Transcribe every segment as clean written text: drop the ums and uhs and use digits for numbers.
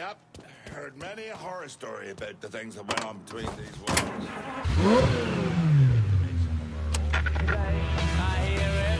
Yep. Heard many a horror story about the things that went on between these walls. I hear it.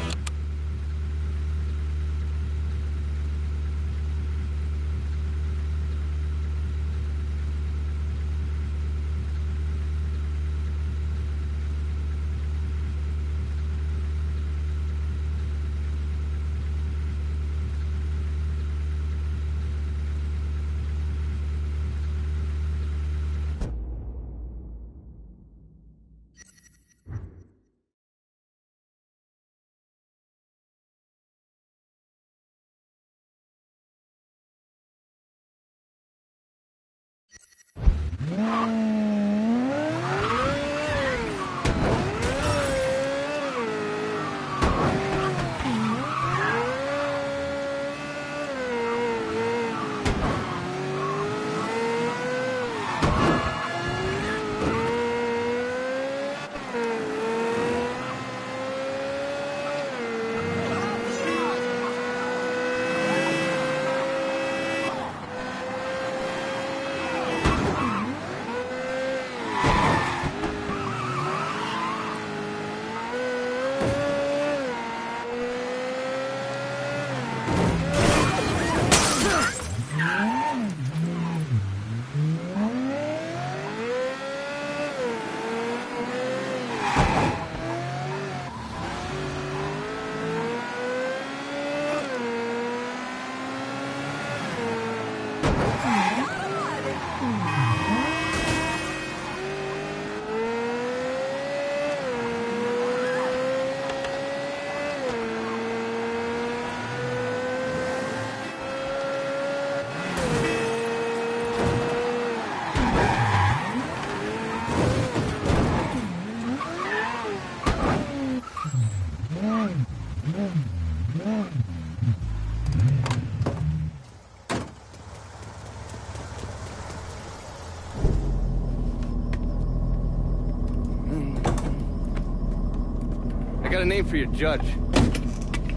I got a name for your judge.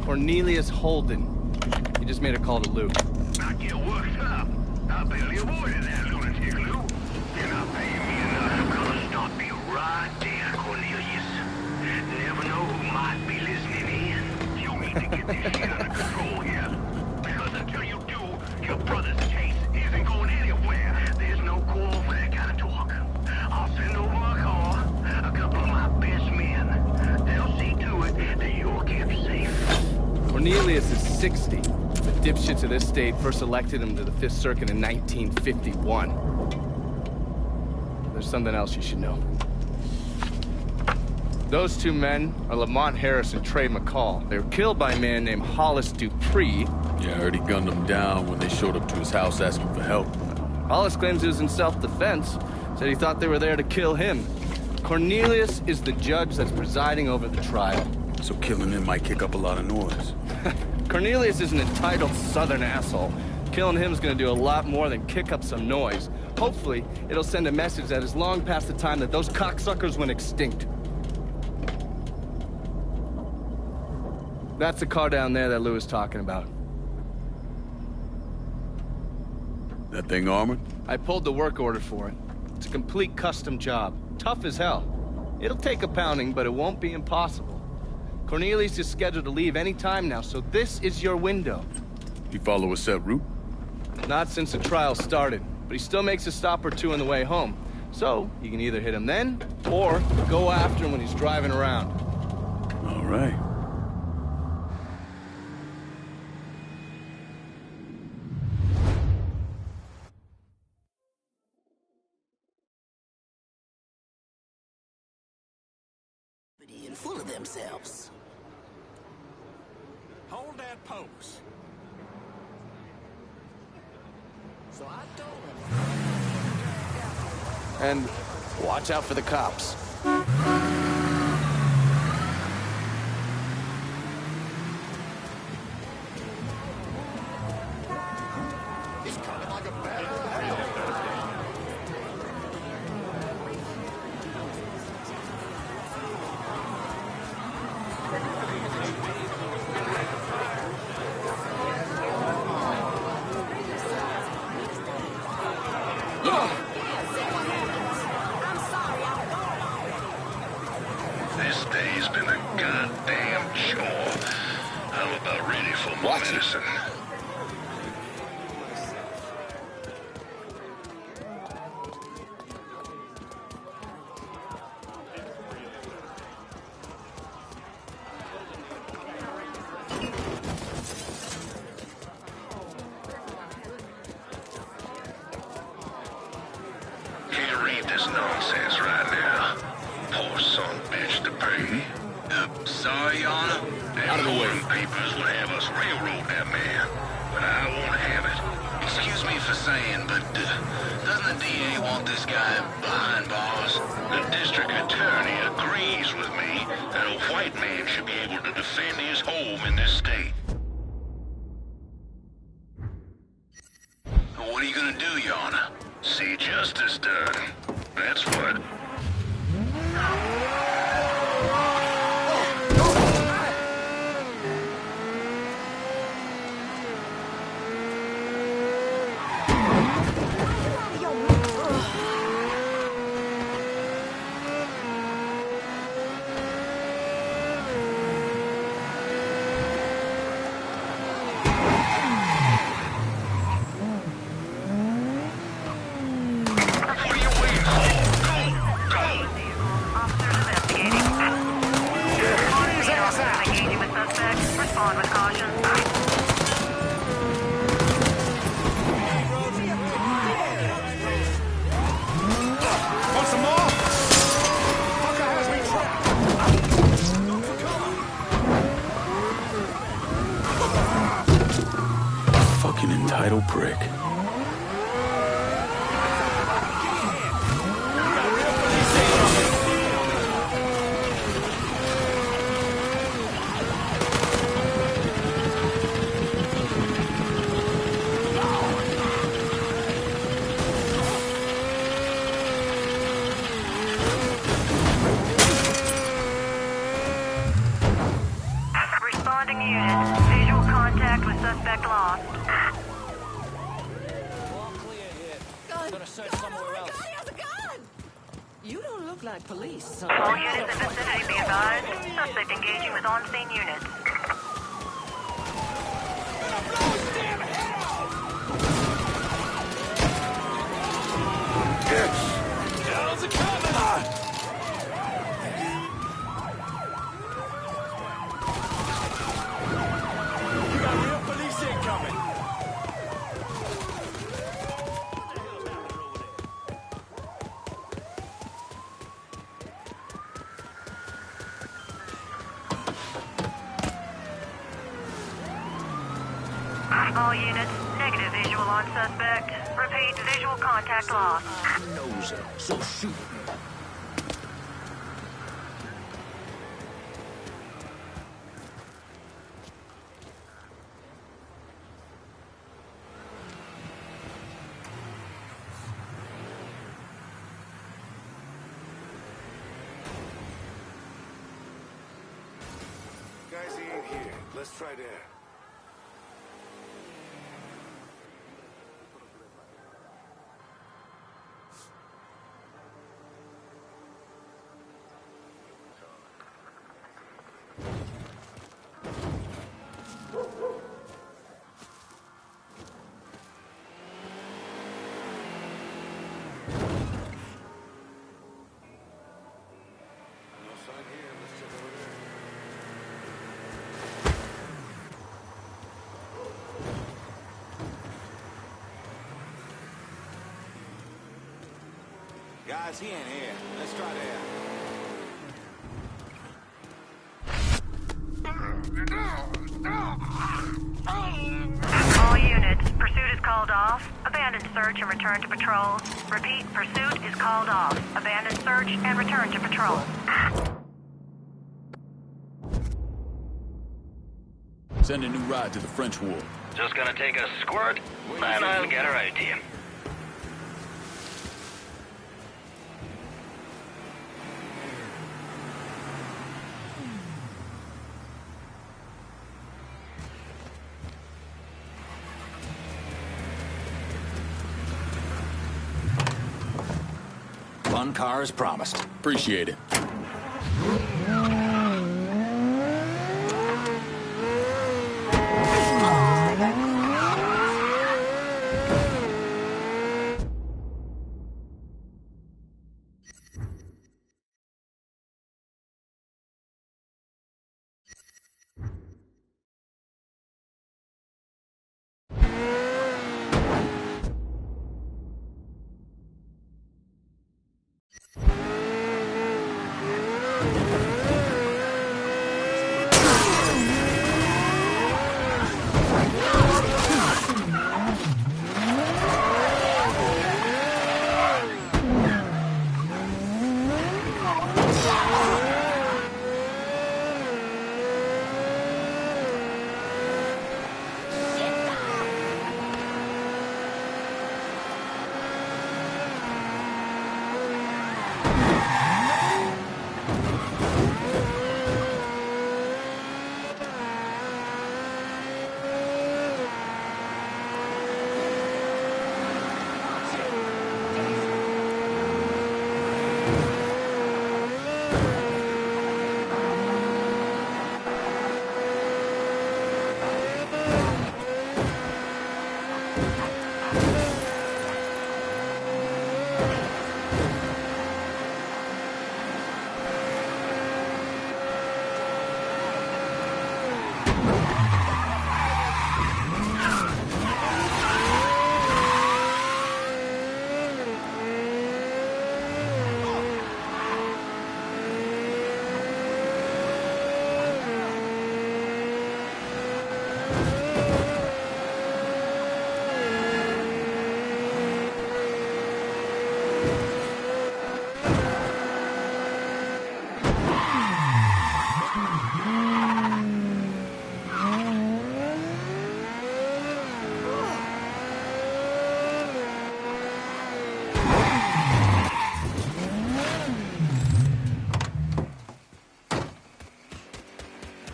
Cornelius Holden. He just made a call to Lou. Not get worked up. I barely avoided that lunatic, Lou. You're not paying me enough. I'm gonna stop you right there, Cornelius. Never know who might be listening in. You need to get this shit under control here. Because until you do, your brother's case isn't going anywhere. There's no call for that kind of talk. I'll send over my car, a couple of my best men. They'll see to it that you're kept safe. Cornelius is 60. The dipshits of this state first elected him to the Fifth Circuit in 1951. There's something else you should know. Those two men are Lamont Harris and Trey McCall. They were killed by a man named Hollis Dupree. Yeah, I heard he gunned them down when they showed up to his house asking for help. Hollis claims he was in self-defense. Said he thought they were there to kill him. Cornelius is the judge that's presiding over the trial. So killing him might kick up a lot of noise. Cornelius is an entitled southern asshole. Killing him is gonna do a lot more than kick up some noise. Hopefully, it'll send a message that is long past the time that those cocksuckers went extinct. That's the car down there that Lou was talking about. That thing armored? I pulled the work order for it. It's a complete custom job. Tough as hell. It'll take a pounding, but it won't be impossible. Cornelius is scheduled to leave any time now, so this is your window. You follow a set route? Not since the trial started, but he still makes a stop or two on the way home. So, you can either hit him then, or go after him when he's driving around. All right. And full of themselves. Hold that pose. So I told him. And watch out for the cops. He's coming like a bat out of hell. day's been a goddamn chore. I'm about ready for my medicine. Can't read this nonsense right now. Poor son bitch to pay. Sorry, Your Honor. Out of the way. Papers would have us railroad that man, but I won't have it. Excuse me for saying, but doesn't the DA want this guy behind bars? The district attorney agrees with me that a white man should be able to defend his home in this state. What are you gonna do, Your Honor? See justice done. That's what. Respond with caution. Want some more? Fucker has me trapped. Fucking entitled prick. Responding unit. Visual contact with suspect lost. All clear here. Gonna search somewhere else. He has a gun! You don't look like police. All units in vicinity be advised. Suspect engaging with on-scene units. How's it coming? You got real police incoming. All units, negative visual on suspect. Repeat, visual contact lost. Knows it, so shoot. Guys, he ain't here. Let's try there. No sign here. Let's check over there. Guys, he ain't here. Let's try there. All units, pursuit is called off. Abandon search and return to patrol. Repeat, pursuit is called off. Abandon search and return to patrol. Send a new ride to the French Ward. Just gonna take a squirt, and I'll get her out to you. Fun car as promised. Appreciate it.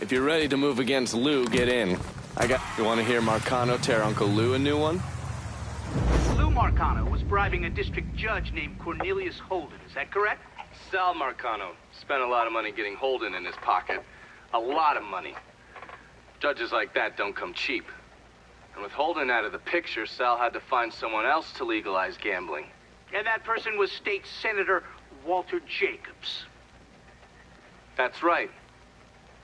If you're ready to move against Lou, get in. You want to hear Marcano tear Uncle Lou a new one? Lou Marcano was bribing a district judge named Cornelius Holden, is that correct? Sal Marcano spent a lot of money getting Holden in his pocket. A lot of money. Judges like that don't come cheap. And with Holden out of the picture, Sal had to find someone else to legalize gambling. And that person was State Senator Walter Jacobs. That's right.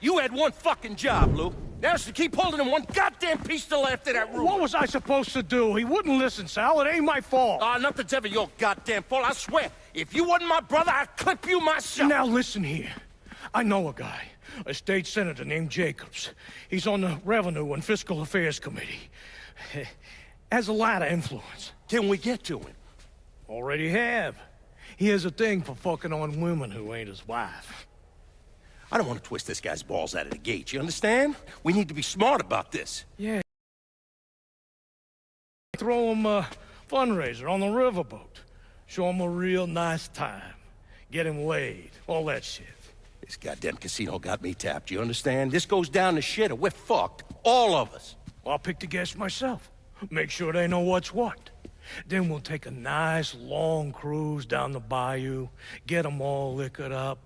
You had one fucking job, Lou. That's to keep holding him one goddamn piece to the left of that room. What was I supposed to do? He wouldn't listen, Sal. It ain't my fault. Nothing's ever your goddamn fault, I swear. If you wasn't my brother, I'd clip you myself. Now listen here. I know a guy, a state senator named Jacobs. He's on the Revenue and Fiscal Affairs Committee. Has a lot of influence. Can we get to him? Already have. He has a thing for fucking on women who ain't his wife. I don't want to twist this guy's balls out of the gate, you understand? We need to be smart about this. Yeah. Throw him a fundraiser on the riverboat. Show him a real nice time. Get him laid. All that shit. This goddamn casino got me tapped, you understand? This goes down the shitter. We're fucked. All of us. I'll pick the guests myself. Make sure they know what's what. Then we'll take a nice long cruise down the bayou. Get them all liquored up.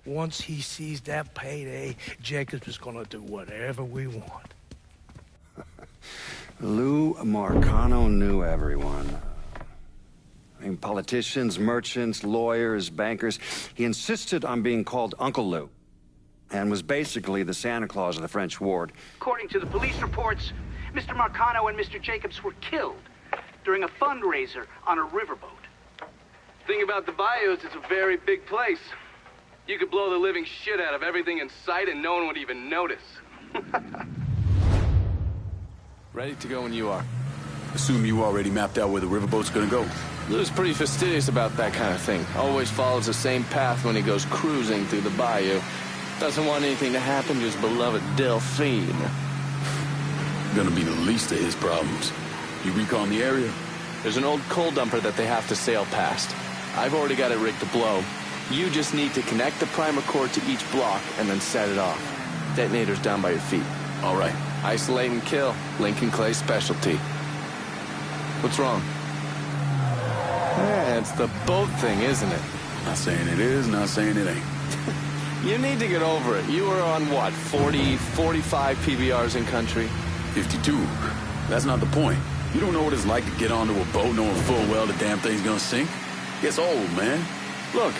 Once he sees that payday, Jacobs is gonna do whatever we want. Lou Marcano knew everyone. I mean, politicians, merchants, lawyers, bankers. He insisted on being called Uncle Lou, and was basically the Santa Claus of the French ward. According to the police reports, Mr. Marcano and Mr. Jacobs were killed during a fundraiser on a riverboat. Thing about the bayou is it's a very big place. You could blow the living shit out of everything in sight and no one would even notice. Ready to go when you are. Assume you already mapped out where the riverboat's gonna go. Lou's pretty fastidious about that kind of thing. Always follows the same path when he goes cruising through the bayou. Doesn't want anything to happen to his beloved Delphine. Gonna be the least of his problems. You recon the area? There's an old coal dumper that they have to sail past. I've already got it rigged to blow. You just need to connect the primer cord to each block and then set it off. Detonator's down by your feet. All right. Isolate and kill. Lincoln Clay's specialty. What's wrong? Yeah, it's the boat thing, isn't it? Not saying it is, not saying it ain't. You need to get over it. You were on, what, 40, 45 PBRs in country? 52. That's not the point. You don't know what it's like to get onto a boat knowing full well the damn thing's gonna sink. Gets old, man. Look,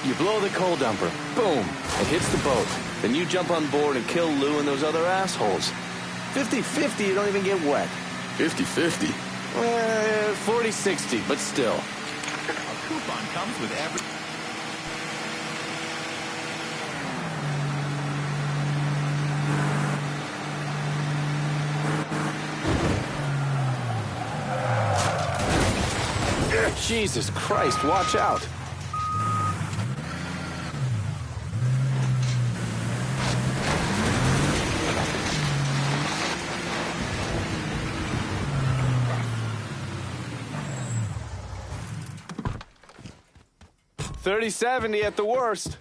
you blow the coal dumper. Boom. It hits the boat. Then you jump on board and kill Lou and those other assholes. 50-50, you don't even get wet. 50-50? 40-60, but still. A coupon comes with every... Jesus Christ, watch out. 30-70 at the worst.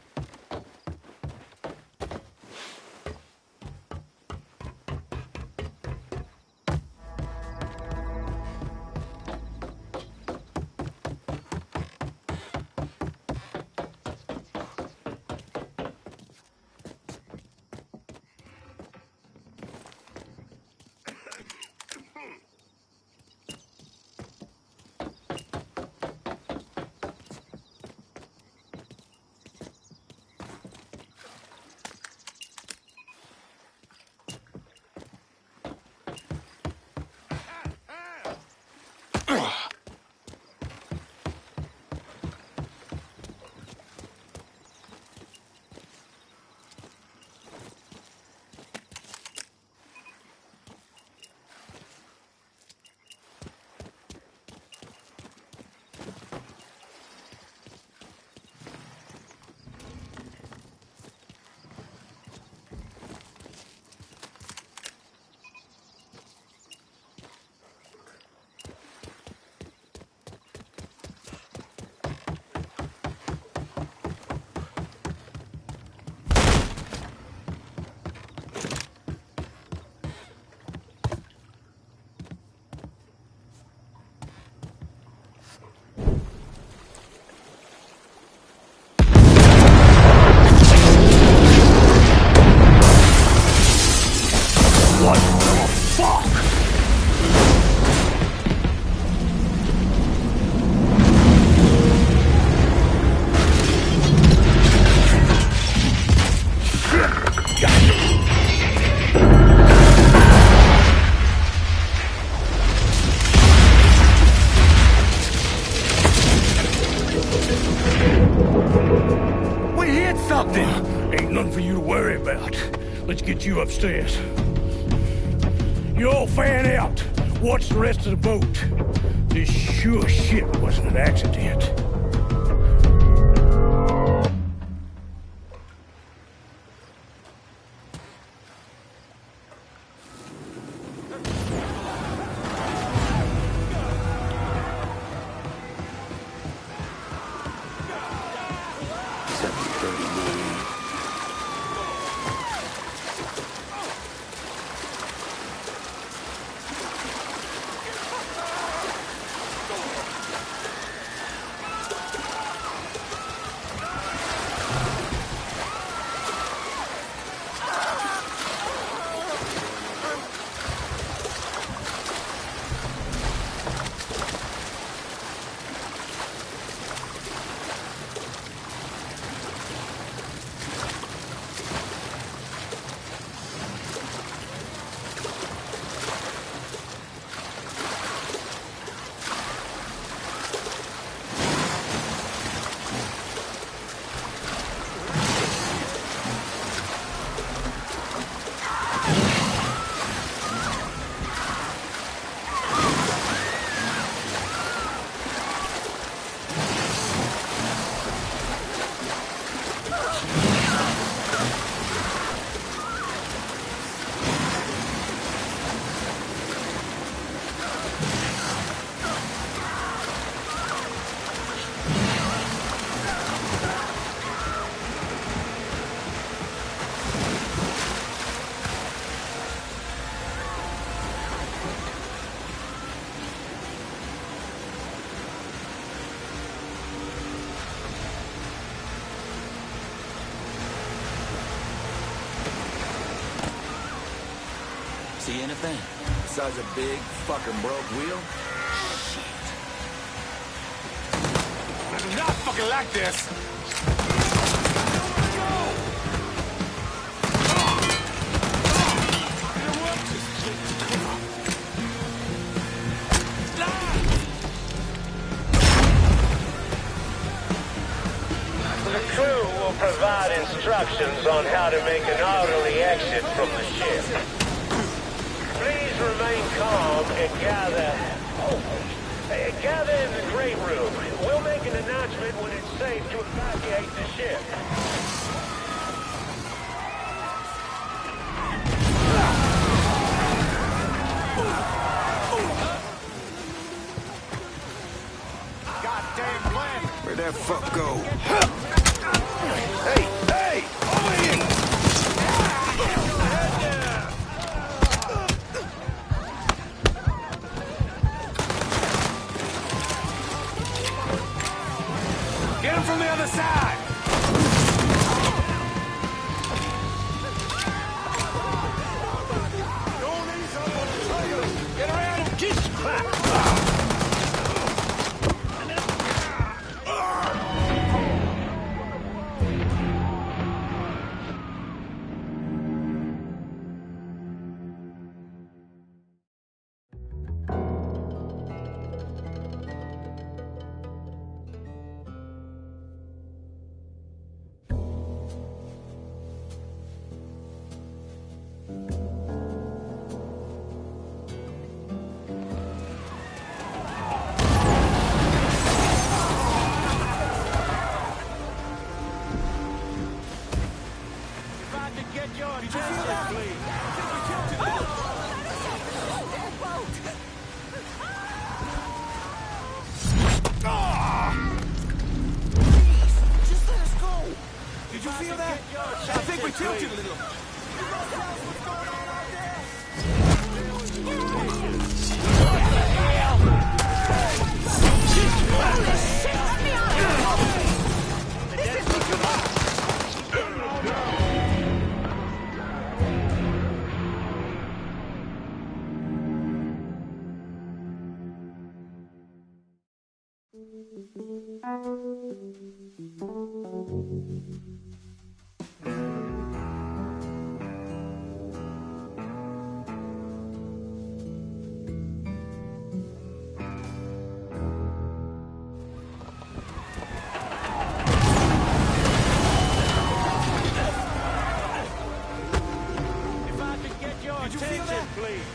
Get you upstairs. You all fan out. Watch the rest of the boat. This sure shit wasn't an accident. See anything? Besides a big fucking broke wheel? I do not fucking like this! The crew will provide instructions on how to make an orderly exit from the ship. Please remain calm and gather in the great room. We'll make an announcement when it's safe to evacuate the ship. fuck go. Hey, hey! Over here! Get him from the other side! Get around him! Jesus Christ! Did you feel that? I think we tilted a little.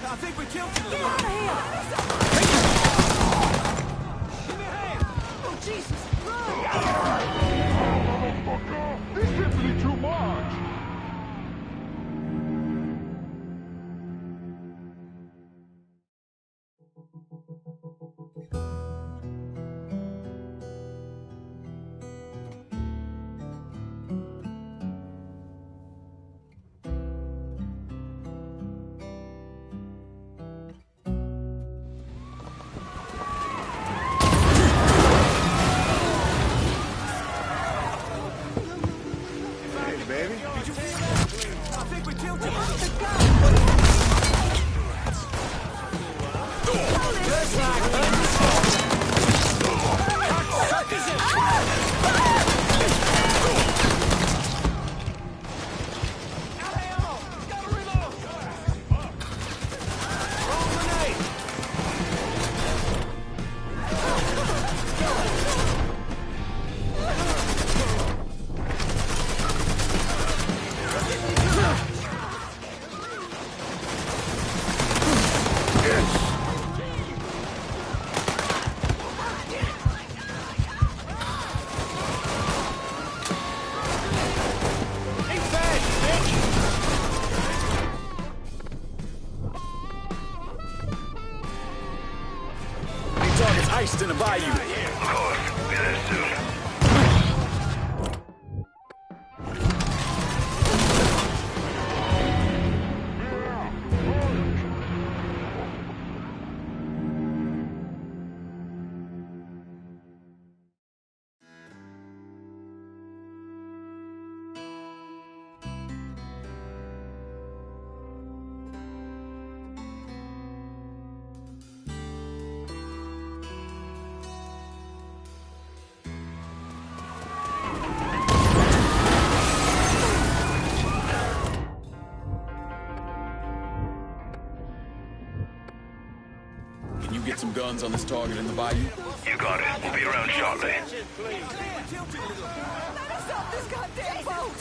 I think we tilted a little. Get out of here! Give me a hand! Oh, Jesus! Run! This is simply too much! Iced in the bayou. Of course. Be there soon. Can you get some guns on this target in the bayou? You got it. We'll be around shortly. Let us off this goddamn boat!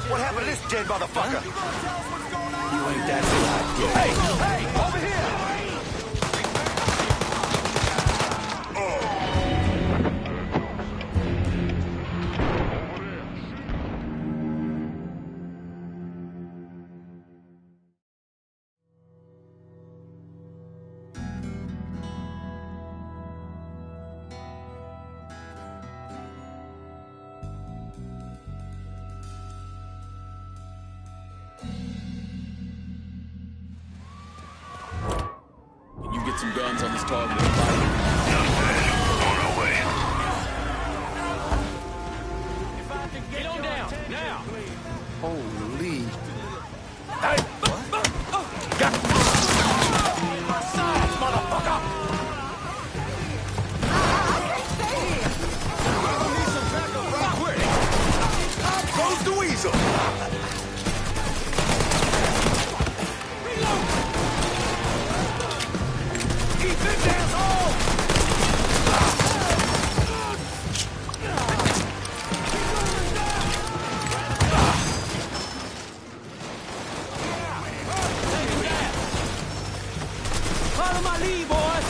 What happened to this dead motherfucker? You ain't that fly, Hey! Hey! Over here! some guns on this target. On our way. Get on down, now! Holy. Goes the weasel. Keep it down, Follow my lead, boys!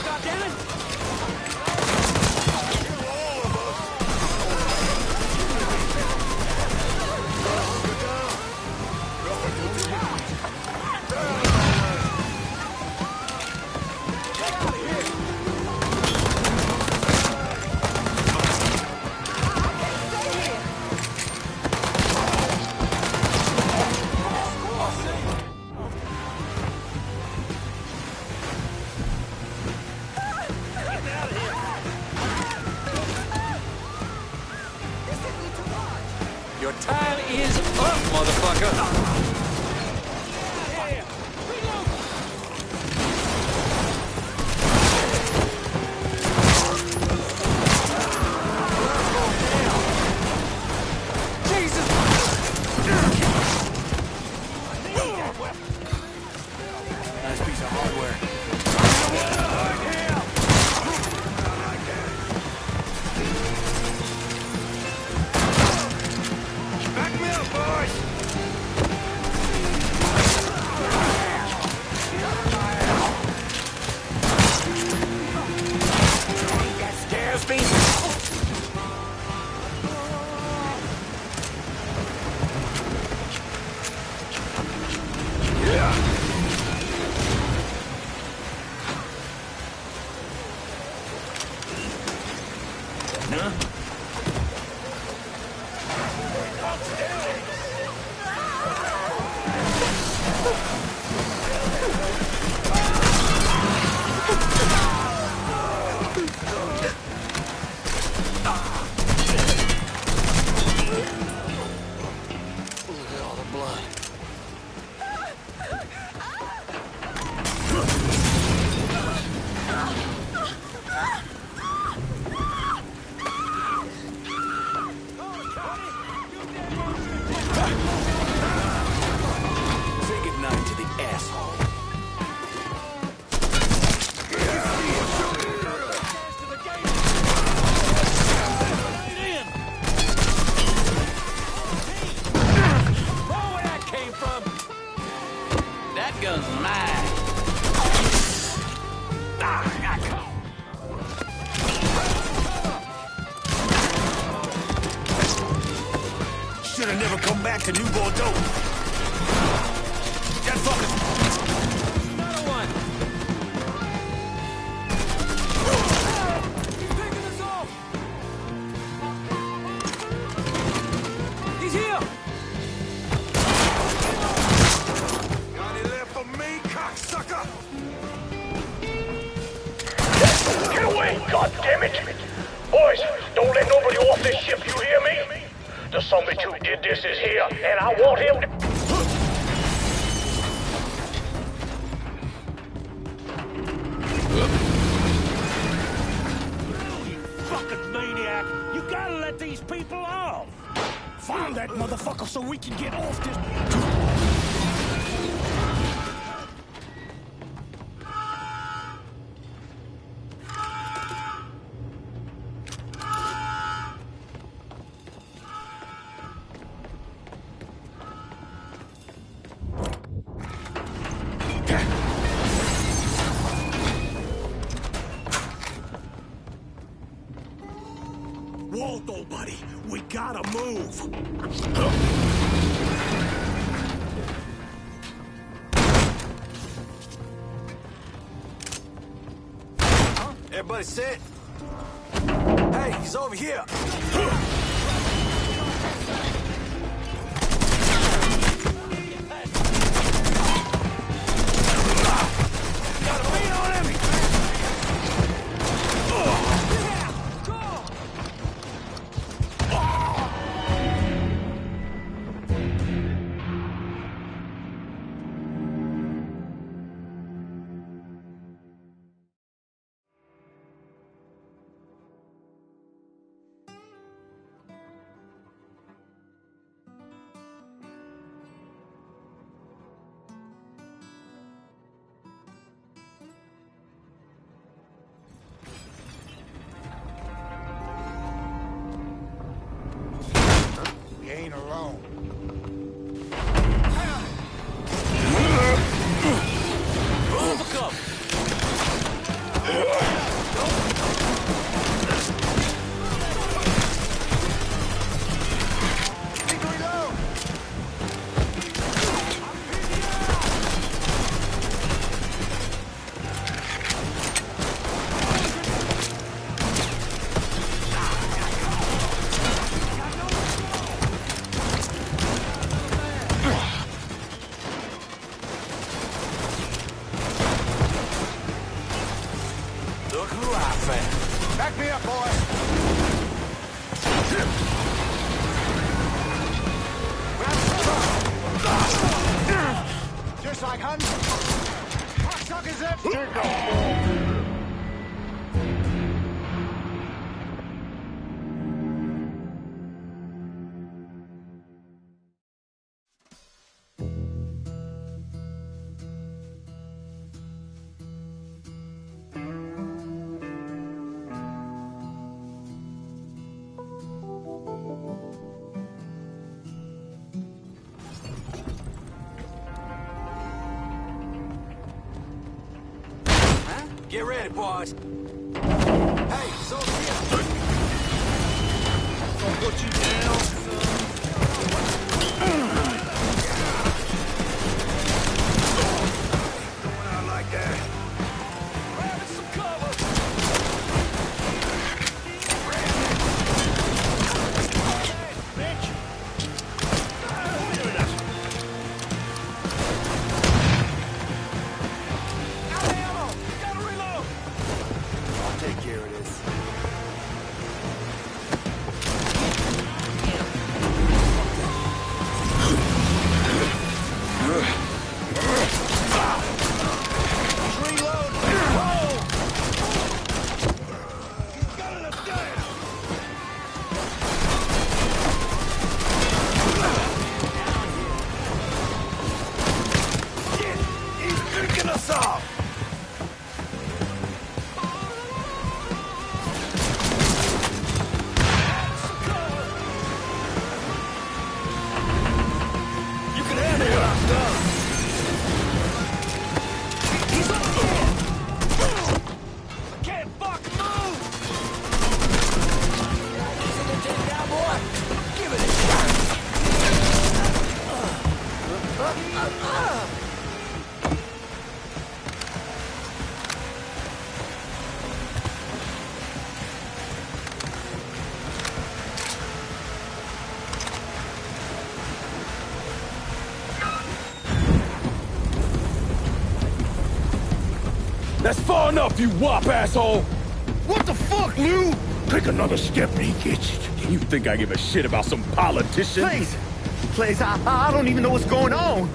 God damn it! Your time is up, motherfucker! Nice piece of hardware. Back me up, boys. That scares me. Say goodnight to the asshole. Where that came from? That gun's mine. Should have never come back to New Bordeaux. That fucker's... Another one! He's picking us off! He's here! Got it left for me, cocksucker! Get away, goddammit! Boys, don't let nobody off this ship, you hear me? The summit who did this is here, and I want him to... You fucking maniac! You gotta let these people off! Find that motherfucker so we can get off this... Waldo, buddy, we gotta move. Everybody sit. Hey, he's over here. ain't alone. Overcome. Look who I found. Back me up, boy. Just like hunting. Cocksuckers there. Get ready, boys. Hey, soldier. Gonna put you down, son. Going out like that. Grabbing some cover. Bitch. Out of ammo. Gotta reload. I'll take care of this. That's far enough, you wop asshole! What the fuck, Lou? Take another step and he gets it. You think I give a shit about some politician? Please, I don't even know what's going on.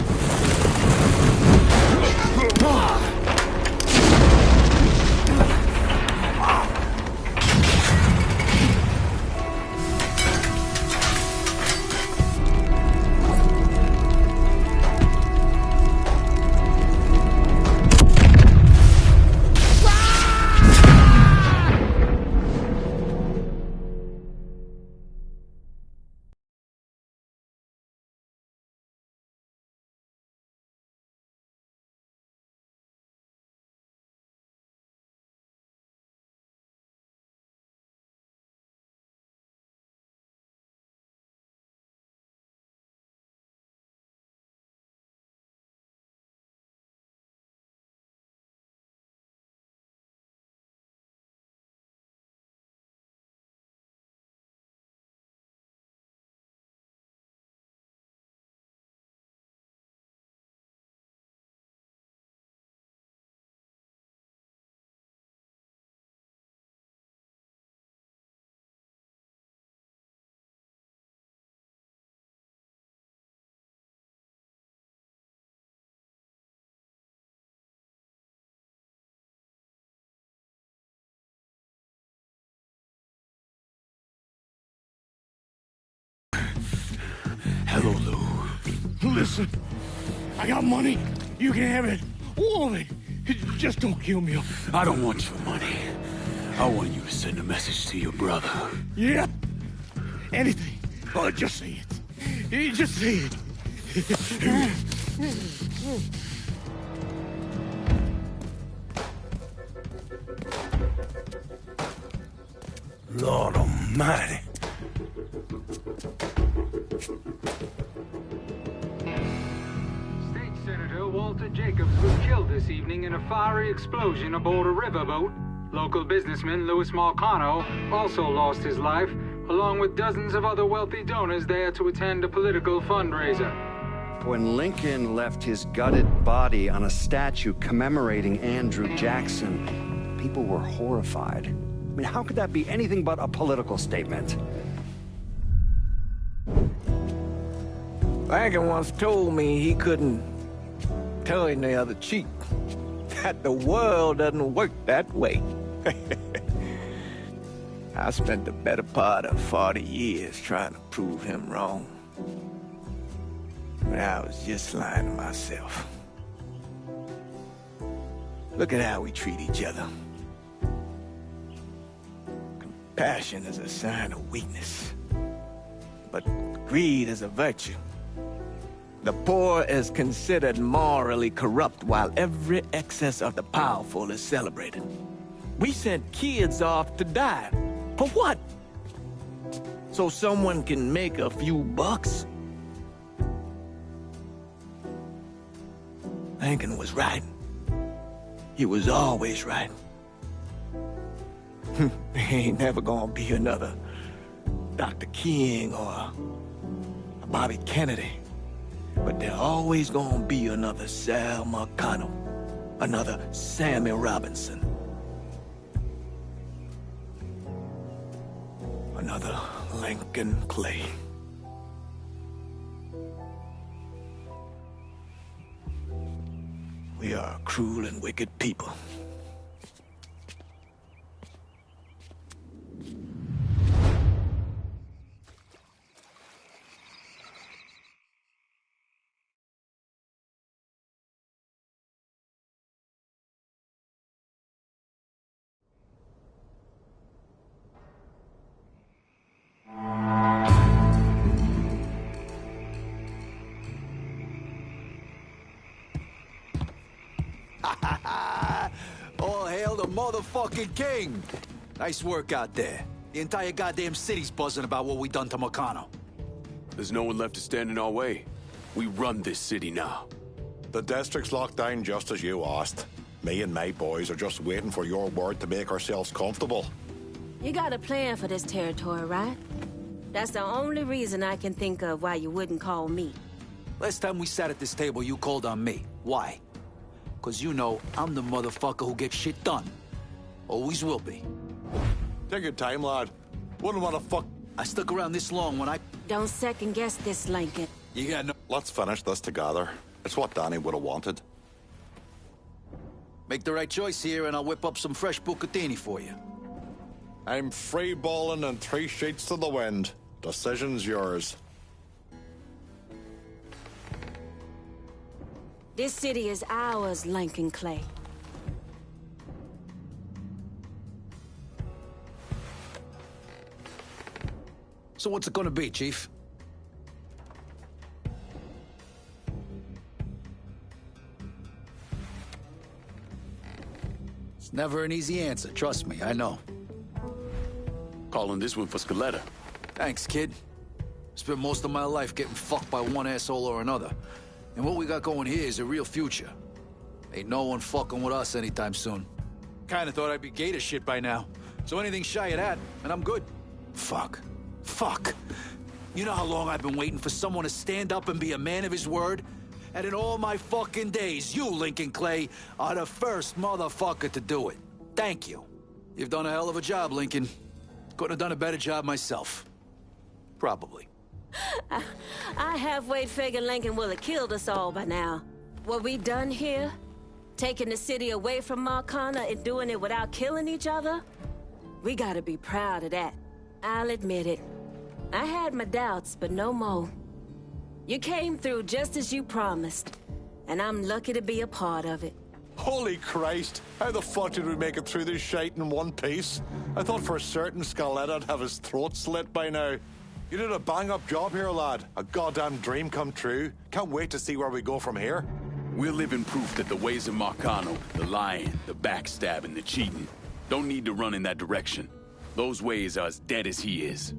Hello, Lou. Listen, I got money. You can have it. All of it. Just don't kill me. I don't want your money. I want you to send a message to your brother. Yep. Anything. Just say it. You just see. Lord Almighty. State Senator Walter Jacobs was killed this evening in a fiery explosion aboard a riverboat. Local businessman Louis Marcano also lost his life, along with dozens of other wealthy donors there to attend a political fundraiser. When Lincoln left his gutted body on a statue commemorating Andrew Jackson, people were horrified. I mean, how could that be anything but a political statement? Lincoln once told me he couldn't turn the other cheek. That the world doesn't work that way. I spent the better part of 40 years trying to prove him wrong. But I was just lying to myself. Look at how we treat each other. Compassion is a sign of weakness, but greed is a virtue. The poor is considered morally corrupt, while every excess of the powerful is celebrated. We sent kids off to die. For what? So someone can make a few bucks? Lincoln was right. He was always right. There ain't never gonna be another Dr. King or a Bobby Kennedy. But there always gonna be another Sal Marcano, another Sammy Robinson, another Lincoln Clay. We are a cruel and wicked people. All hail the motherfucking king! Nice work out there. The entire goddamn city's buzzing about what we done to Marcano. There's no one left to stand in our way. We run this city now. The district's locked down just as you asked. Me and my boys are just waiting for your word to make ourselves comfortable. You got a plan for this territory, right? That's the only reason I can think of why you wouldn't call me. Last time we sat at this table, you called on me. Why? Because you know I'm the motherfucker who gets shit done. Always will be. Take your time, lad. Wouldn't want to fuck... I stuck around this long when I... Don't second guess this, Lincoln. You got no... Let's finish this together. It's what Danny would have wanted. Make the right choice here and I'll whip up some fresh bucatini for you. I'm free balling and 3 sheets to the wind. Decision's yours. This city is ours, Lincoln Clay. So what's it gonna be, Chief? It's never an easy answer, trust me, I know. Calling this one for Scaletta. Thanks, kid. Spent most of my life getting fucked by one asshole or another. And what we got going here is a real future. Ain't no one fucking with us anytime soon. Kinda thought I'd be gay to shit by now. So anything shy of that, and I'm good. Fuck. Fuck. You know how long I've been waiting for someone to stand up and be a man of his word? And in all my fucking days, you, Lincoln Clay, are the first motherfucker to do it. Thank you. You've done a hell of a job, Lincoln. Couldn't have done a better job myself. Probably. I halfway figured Lincoln would have killed us all by now. What we done here, taking the city away from Marcana and doing it without killing each other, we gotta be proud of that. I'll admit it. I had my doubts, but no more. You came through just as you promised, and I'm lucky to be a part of it. Holy Christ! How the fuck did we make it through this shite in one piece? I thought for certain Scaleta'd have his throat slit by now. You did a bang-up job here, lad. A goddamn dream come true. Can't wait to see where we go from here. We're living proof that the ways of Marcano, the lying, the backstabbing, the cheating, don't need to run in that direction. Those ways are as dead as he is.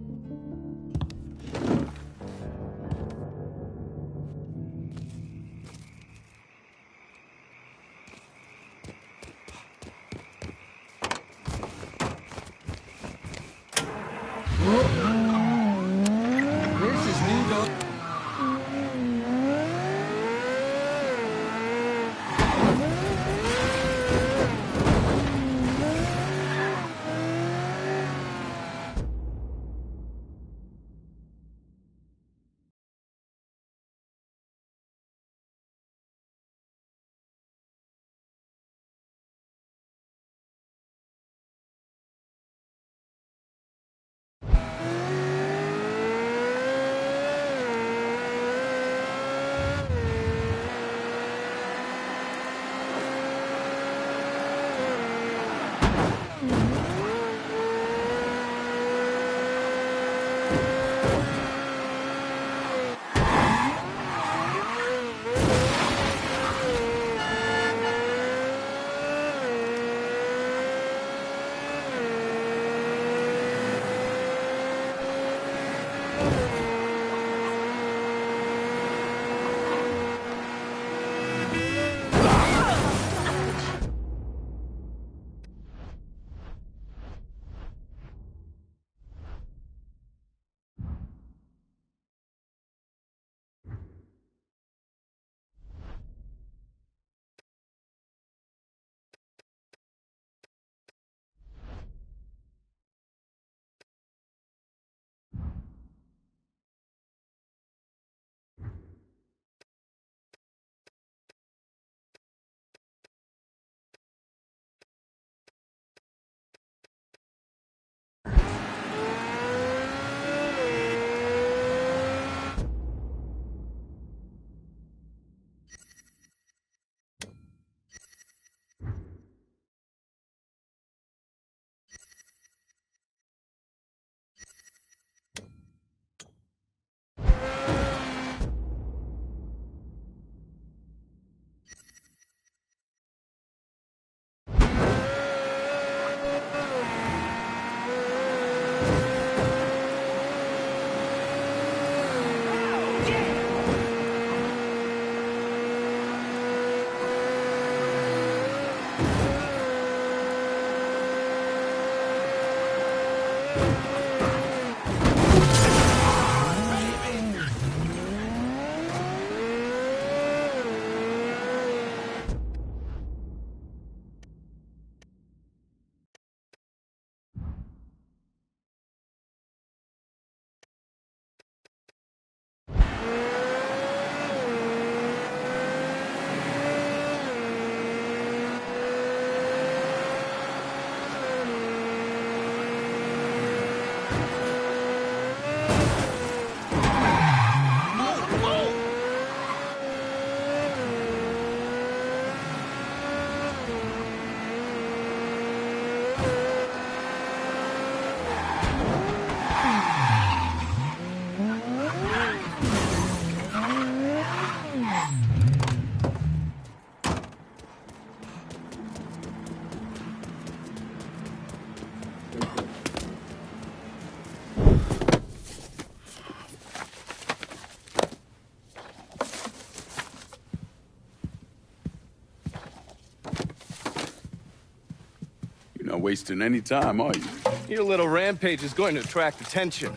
Not wasting any time, are you? Your little rampage is going to attract attention.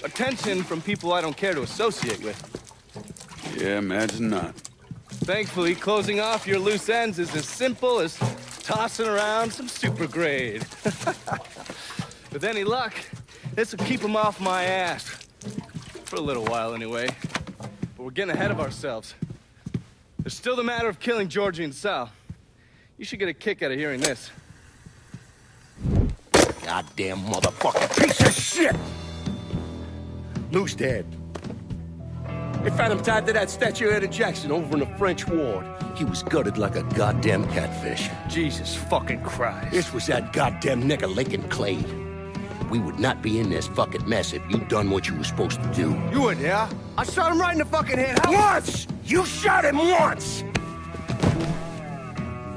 Attention from people I don't care to associate with. Yeah, imagine not. Thankfully, closing off your loose ends is as simple as tossing around some super grade. With any luck, this will keep them off my ass. For a little while, anyway. But we're getting ahead of ourselves. There's still the matter of killing Georgie and Sal. You should get a kick out of hearing this. Goddamn motherfucking piece of shit! Lou's dead. They found him tied to that statue of Eddie Jackson over in the French ward. He was gutted like a goddamn catfish. Jesus fucking Christ. This was that goddamn nigger Lincoln Clay. We would not be in this fucking mess if you'd done what you were supposed to do. You were there. I shot him right in the fucking head. Once! You shot him once!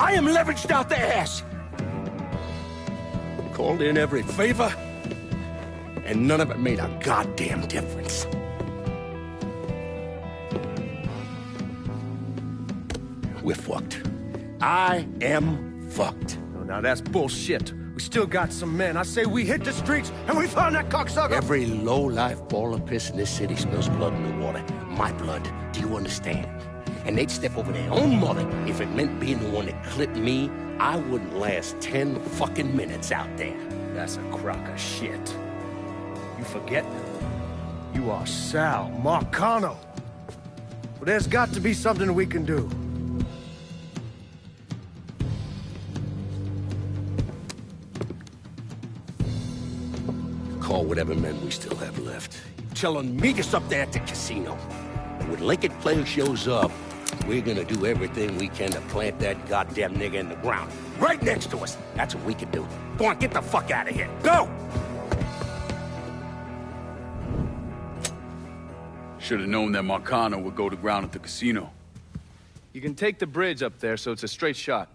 I am leveraged out the ass. Called in every favor, and none of it made a goddamn difference. We're fucked. I am fucked. Oh, now that's bullshit. We still got some men. I say we hit the streets and we found that cocksucker. Every low-life ball of piss in this city spills blood in the water. My blood. Do you understand? And they'd step over their own mother if it meant being the one that clipped me. I wouldn't last 10 fucking minutes out there. That's a crock of shit. You forget? You are Sal Marcano. Well, there's got to be something we can do. Call whatever men we still have left. Tell them meet us up there at the casino. And when Lincoln Player shows up, we're gonna do everything we can to plant that goddamn nigga in the ground. Right next to us. That's what we can do. Go on, get the fuck out of here. Go! Should have known that Marcano would go to ground at the casino. You can take the bridge up there, so it's a straight shot.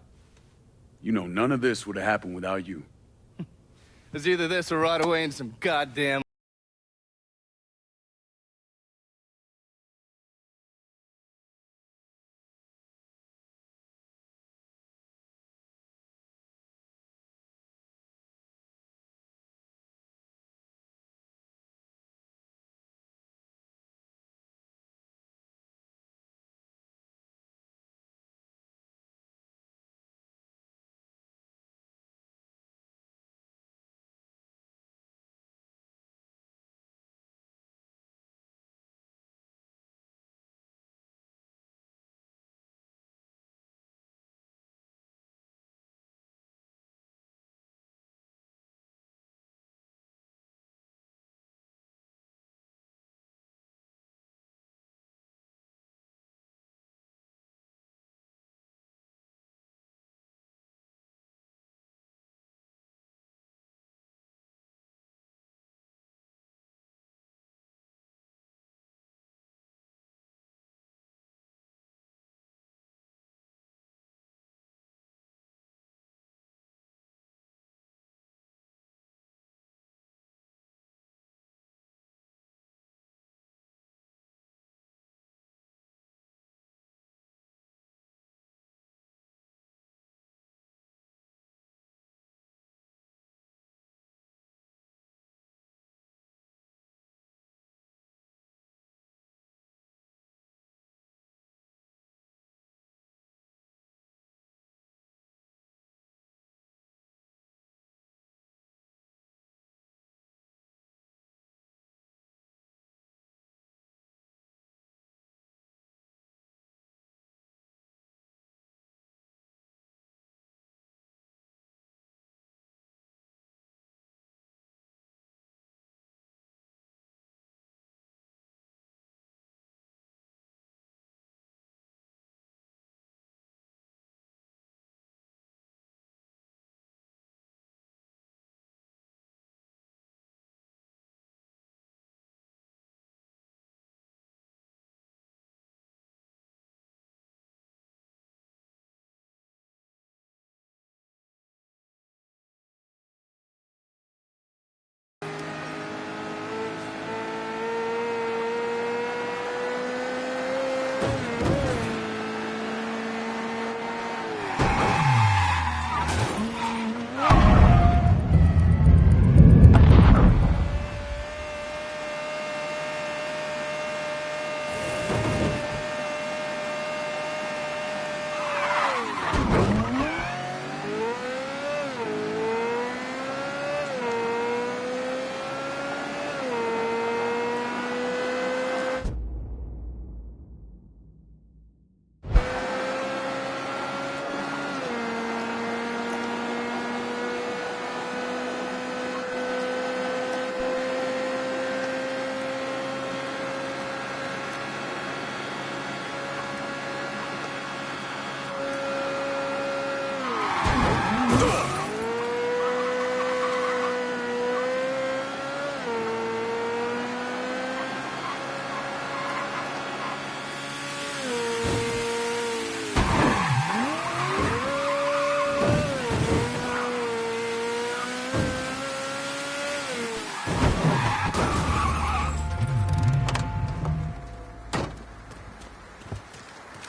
You know, none of this would have happened without you. It's either this or right away in some goddamn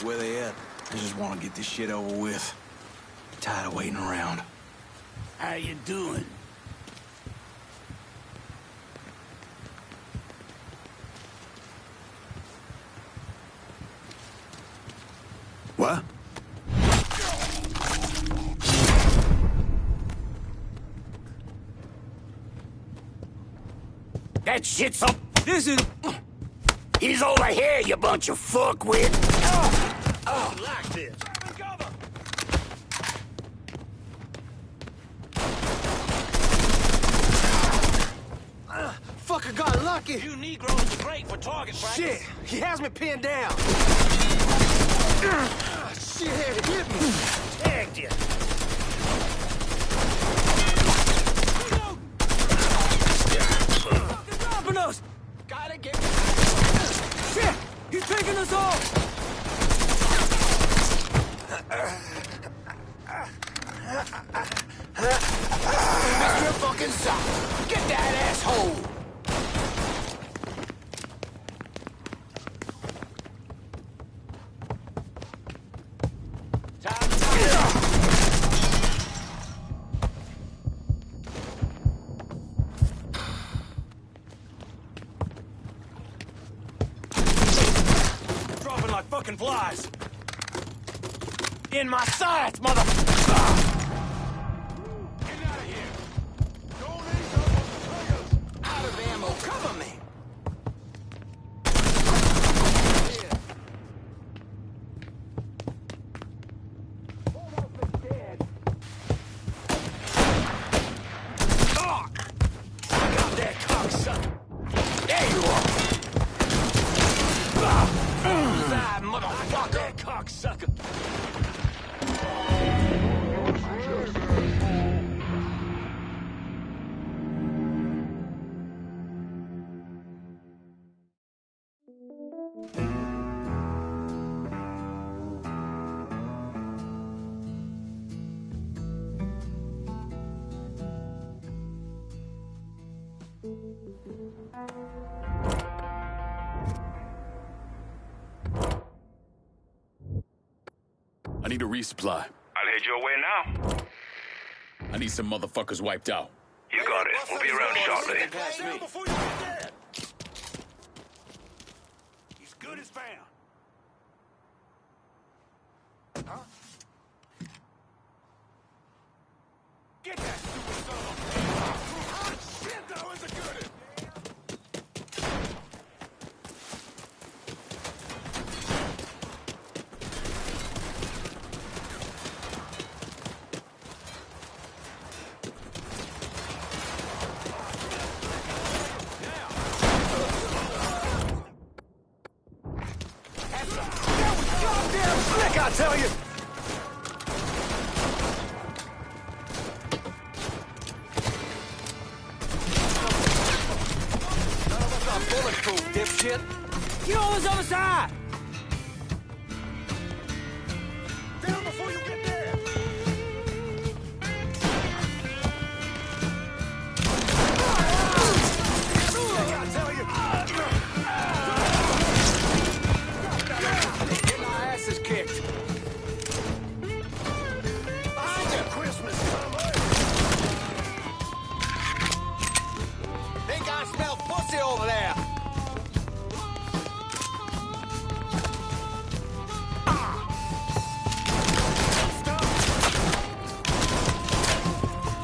Where they at? I just want to get this shit over with. Tired of waiting around. How you doing? What? That shit's up. This is... He's over here, you bunch of fuckwit. Like this. Fucker got lucky. You Negroes are great for target practice. Shit, he has me pinned down. Shit, hit me. Tagged you. They're dropping us. Gotta get... Shit, he's picking us off. Mr. Fucking Sock. Get that asshole. Dropping like fucking flies. In my sights, motherfucker! Get out of here! Don't ease up on the triggers! Out of ammo, cover me. I need a resupply. I'll head your way now. I need some motherfuckers wiped out. You got it. We'll be around shortly. Down before you get dead. He's good as found. Huh? Get that stupid son of a bitch! Hot shit, that was a good. I tell you. None of us are bulletproof, dipshit. Get on this other side. Down before you get there. I tell you. Getting our asses kicked. Think I smell pussy over there.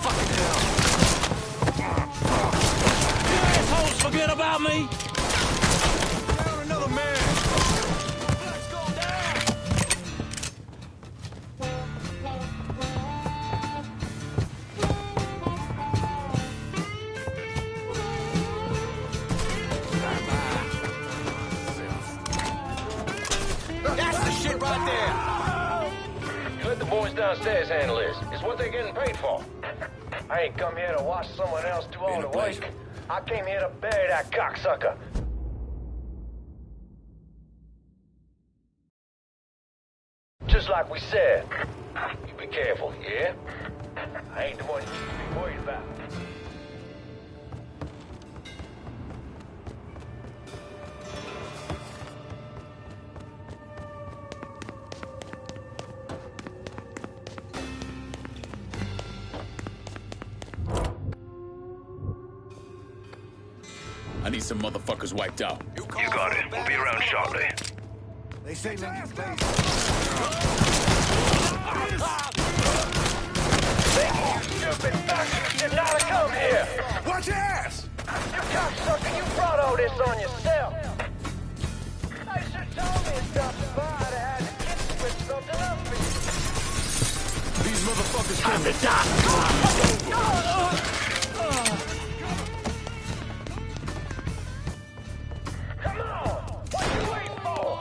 Fucking hell. You assholes forget about me? Down another man. Let's go down. That's the shit right there. Let the boys downstairs handle this. It's what they're getting paid for. I ain't come here to watch someone else do all the work. I came here to bury that cocksucker. Just like we said. You be careful, yeah? I ain't the one you should be worried about. I need some motherfuckers wiped out. You got it. We'll be around shortly. They say Lincoln plays. You stupid bastard did not come here! Watch your ass! You cocksucker, you brought all this on yourself! I should told me it's not the bar to have the kids switch something up for you. These motherfuckers come to Come on! What you waiting for?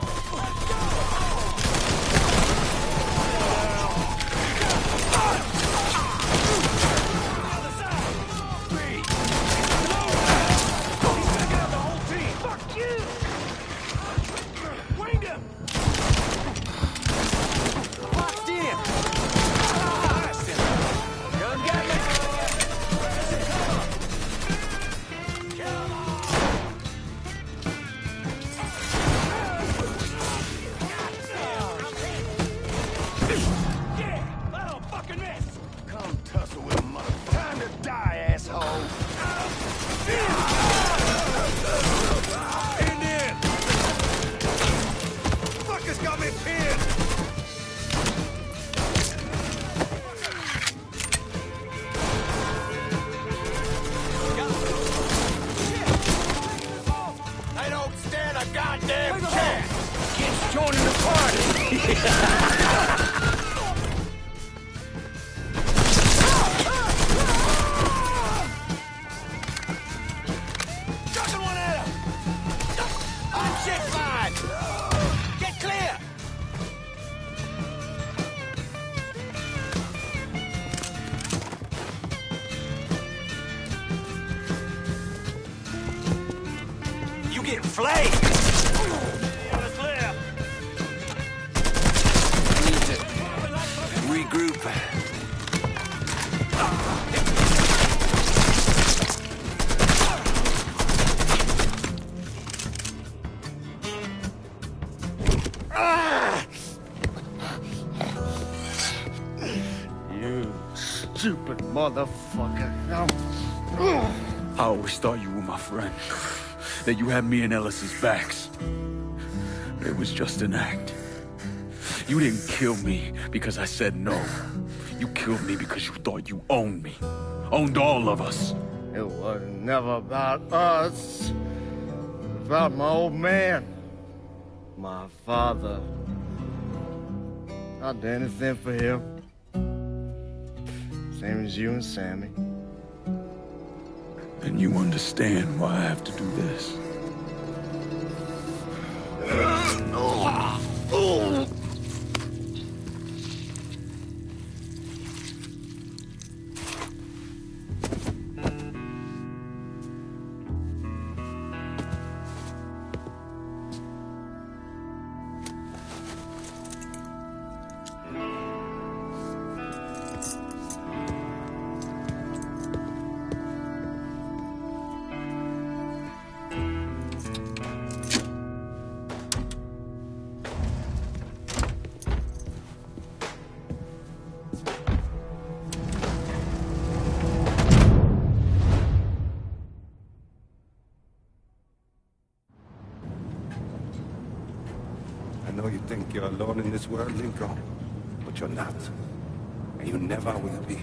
Stupid motherfucker. I always thought you were my friend. That you had me and Ellis's backs. It was just an act. You didn't kill me because I said no. You killed me because you thought you owned me. Owned all of us. It was never about us. It was about my old man. My father. I'd do anything for him. Same as you and Sammy. And you understand why I have to do this. I know you think you're alone in this world, Lincoln, but you're not. And you never will be.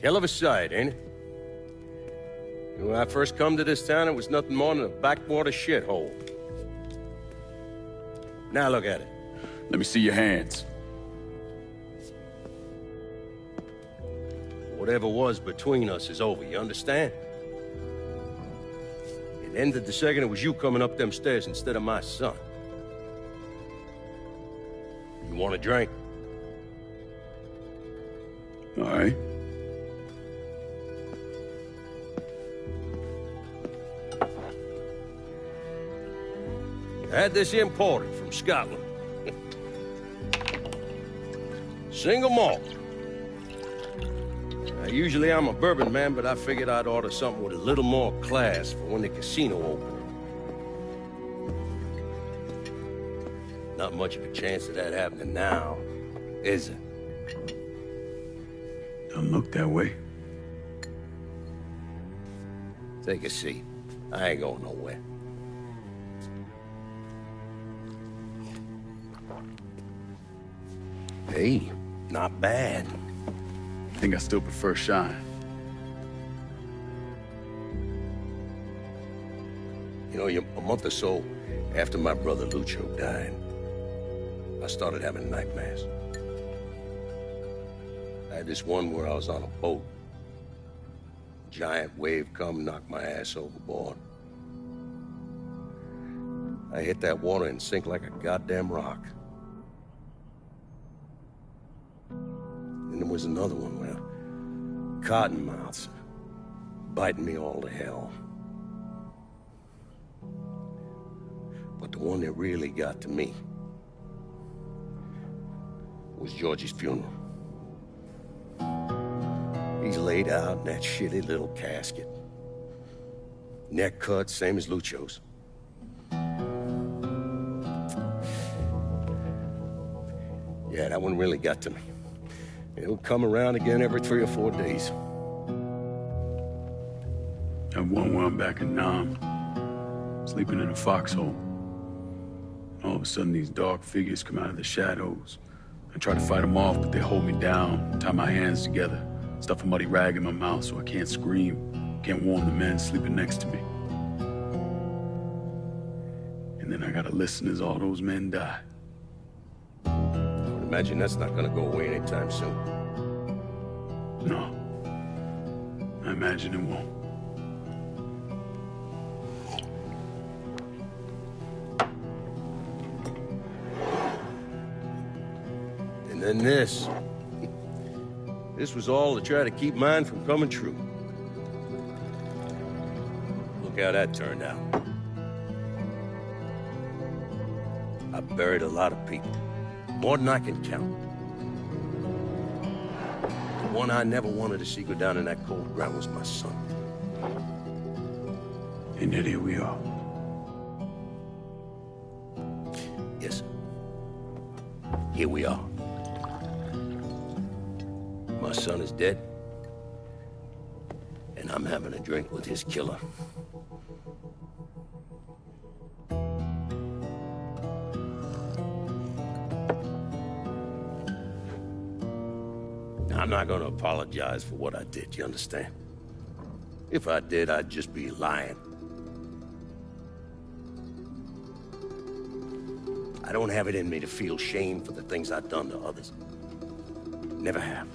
Hell of a sight, ain't it? When I first come to this town, it was nothing more than a backwater shithole. Now look at it. Let me see your hands. Whatever was between us is over, you understand? It ended the second it was you coming up them stairs instead of my son. You want a drink? All right. Had this imported from Scotland. Single malt. Usually I'm a bourbon man, but I figured I'd order something with a little more class for when the casino opened. Not much of a chance of that happening now, is it? Don't look that way. Take a seat. I ain't going nowhere. Hey, not bad. I think I still prefer Shine. You know, a month or so after my brother Lucio died, I started having nightmares. I had this one where I was on a boat. Giant wave come, knocked my ass overboard. I hit that water and sink like a goddamn rock. And there was another one where cottonmouths biting me all to hell. But the one that really got to me was Georgie's funeral. He's laid out in that shitty little casket. Neck cut, same as Lucio's. Yeah, that one really got to me. It'll come around again every 3 or 4 days. That one where I'm back in Nam, sleeping in a foxhole. All of a sudden, these dark figures come out of the shadows. I try to fight them off, but they hold me down, tie my hands together, stuff a muddy rag in my mouth so I can't scream, can't warn the men sleeping next to me. And then I gotta listen as all those men die. I would imagine that's not gonna go away anytime soon. No. I imagine it won't. And then this. This was all to try to keep mine from coming true. Look how that turned out. I buried a lot of people. More than I can count. The one I never wanted to see go down in that cold ground was my son. And yet here we are. Yes. Here we are. My son is dead, and I'm having a drink with his killer. I'm not gonna apologize for what I did, you understand? If I did, I'd just be lying. I don't have it in me to feel shame for the things I've done to others. Never have.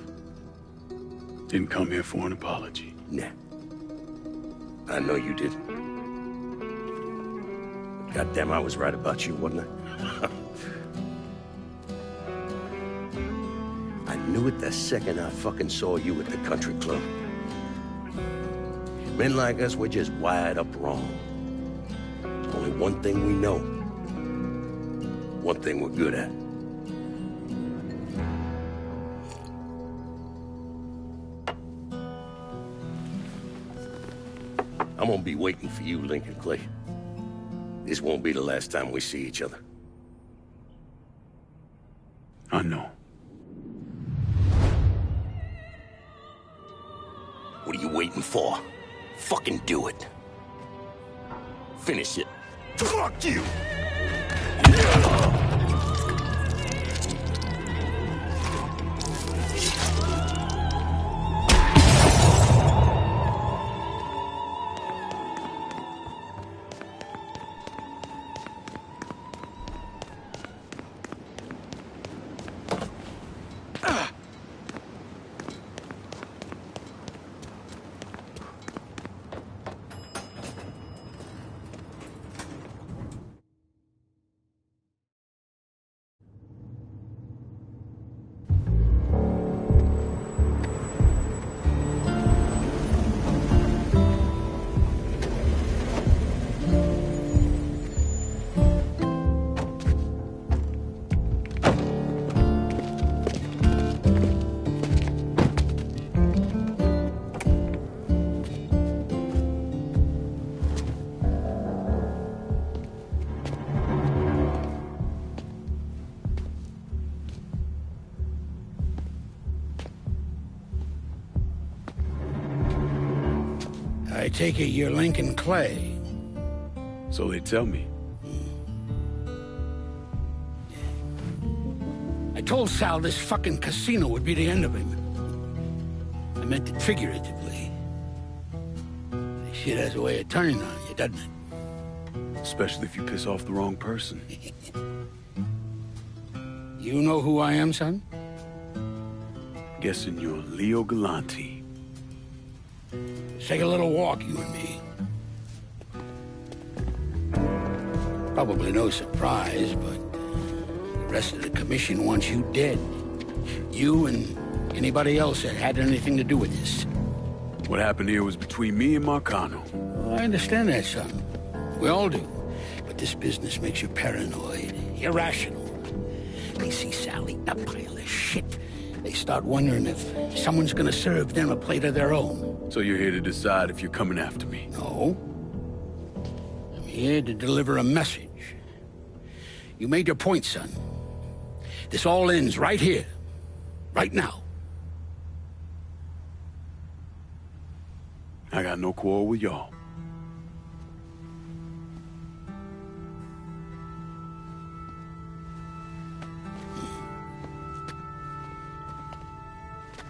Didn't come here for an apology. Nah. I know you didn't. Goddamn, I was right about you, wasn't I? I knew it the second I fucking saw you at the country club. Men like us, we're just wired up wrong. There's only one thing we know. One thing we're good at. I'm gonna be waiting for you, Lincoln Clay. This won't be the last time we see each other. I know. What are you waiting for? Fucking do it. Finish it. Fuck you! I take it you're Lincoln Clay. So they tell me. I told Sal this fucking casino would be the end of him. I meant it figuratively. This shit has a way of turning on you, doesn't it? Especially if you piss off the wrong person. You know who I am, son? Guessing you're Leo Galante. Let's take a little walk, you and me. Probably no surprise, but the rest of the commission wants you dead. You and anybody else that had anything to do with this. What happened here was between me and Marcano. Well, I understand that, son. We all do. But this business makes you paranoid, irrational. They see Sally, a pile of shit. They start wondering if someone's gonna serve them a plate of their own. So you're here to decide if you're coming after me? No. I'm here to deliver a message. You made your point, son. This all ends right here. Right now. I got no quarrel with y'all.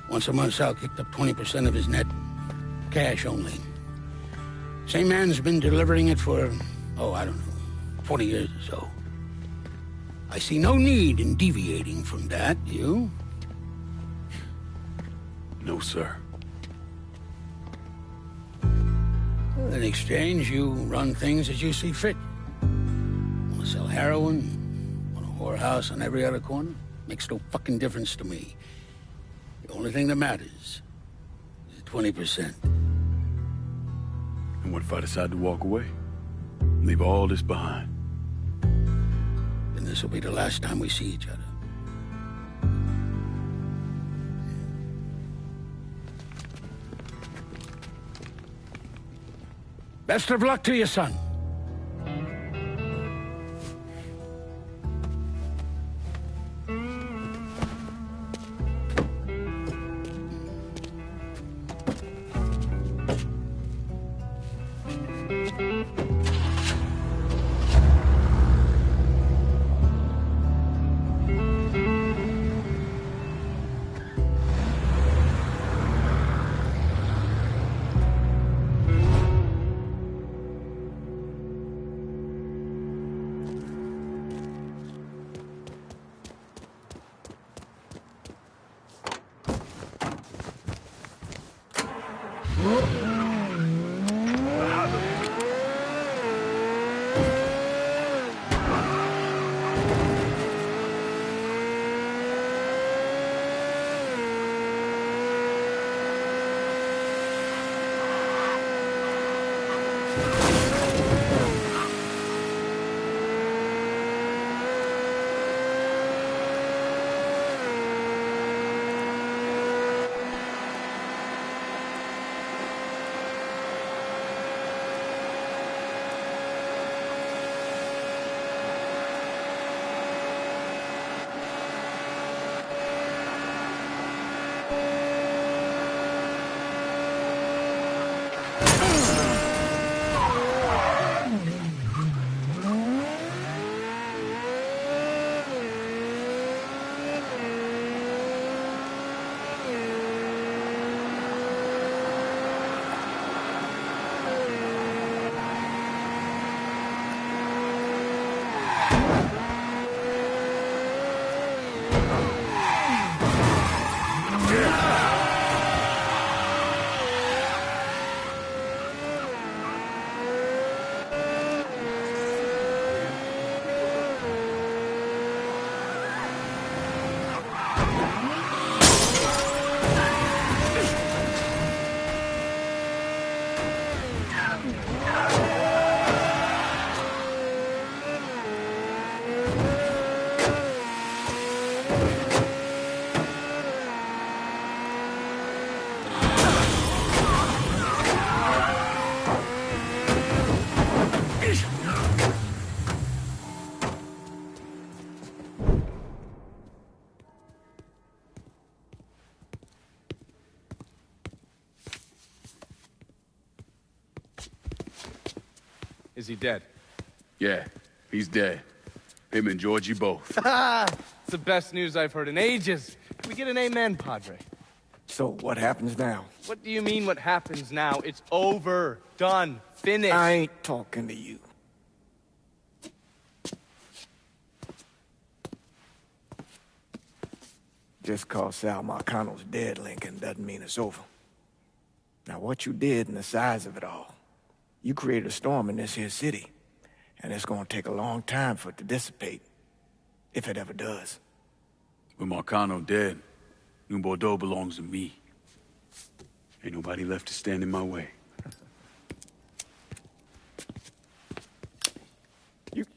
Once a month, Sal kicked up 20% of his net. Cash only. Same man's been delivering it for, I don't know, 20 years or so. I see no need in deviating from that, you? No, sir. Well, in exchange, you run things as you see fit. Want to sell heroin? Want a whorehouse on every other corner? Makes no fucking difference to me. The only thing that matters is 20%. And what if I decide to walk away? Leave all this behind? Then this will be the last time we see each other. Best of luck to you, son. Is he dead? Yeah, he's dead. Him and Georgie both. It's the best news I've heard in ages. Can we get an amen, Padre? So, what happens now? What do you mean what happens now? It's over. Done. Finished. I ain't talking to you. Just cause Sal Marcano's dead, Lincoln, doesn't mean it's over. Now, what you did and the size of it all, you created a storm in this here city, and it's gonna take a long time for it to dissipate, if it ever does. With Marcano dead, New Bordeaux belongs to me. Ain't nobody left to stand in my way. You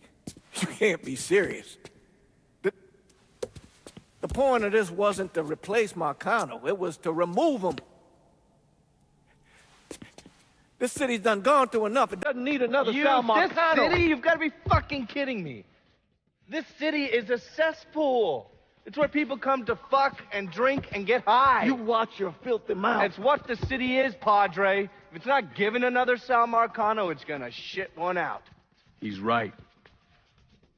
can't be serious. The point of this wasn't to replace Marcano, it was to remove him. This city's done gone through enough. It doesn't need another Sal Marcano. This city? You've got to be fucking kidding me. This city is a cesspool. It's where people come to fuck and drink and get high. You watch your filthy mouth. It's what the city is, Padre. If it's not giving another Sal Marcano, it's gonna shit one out. He's right.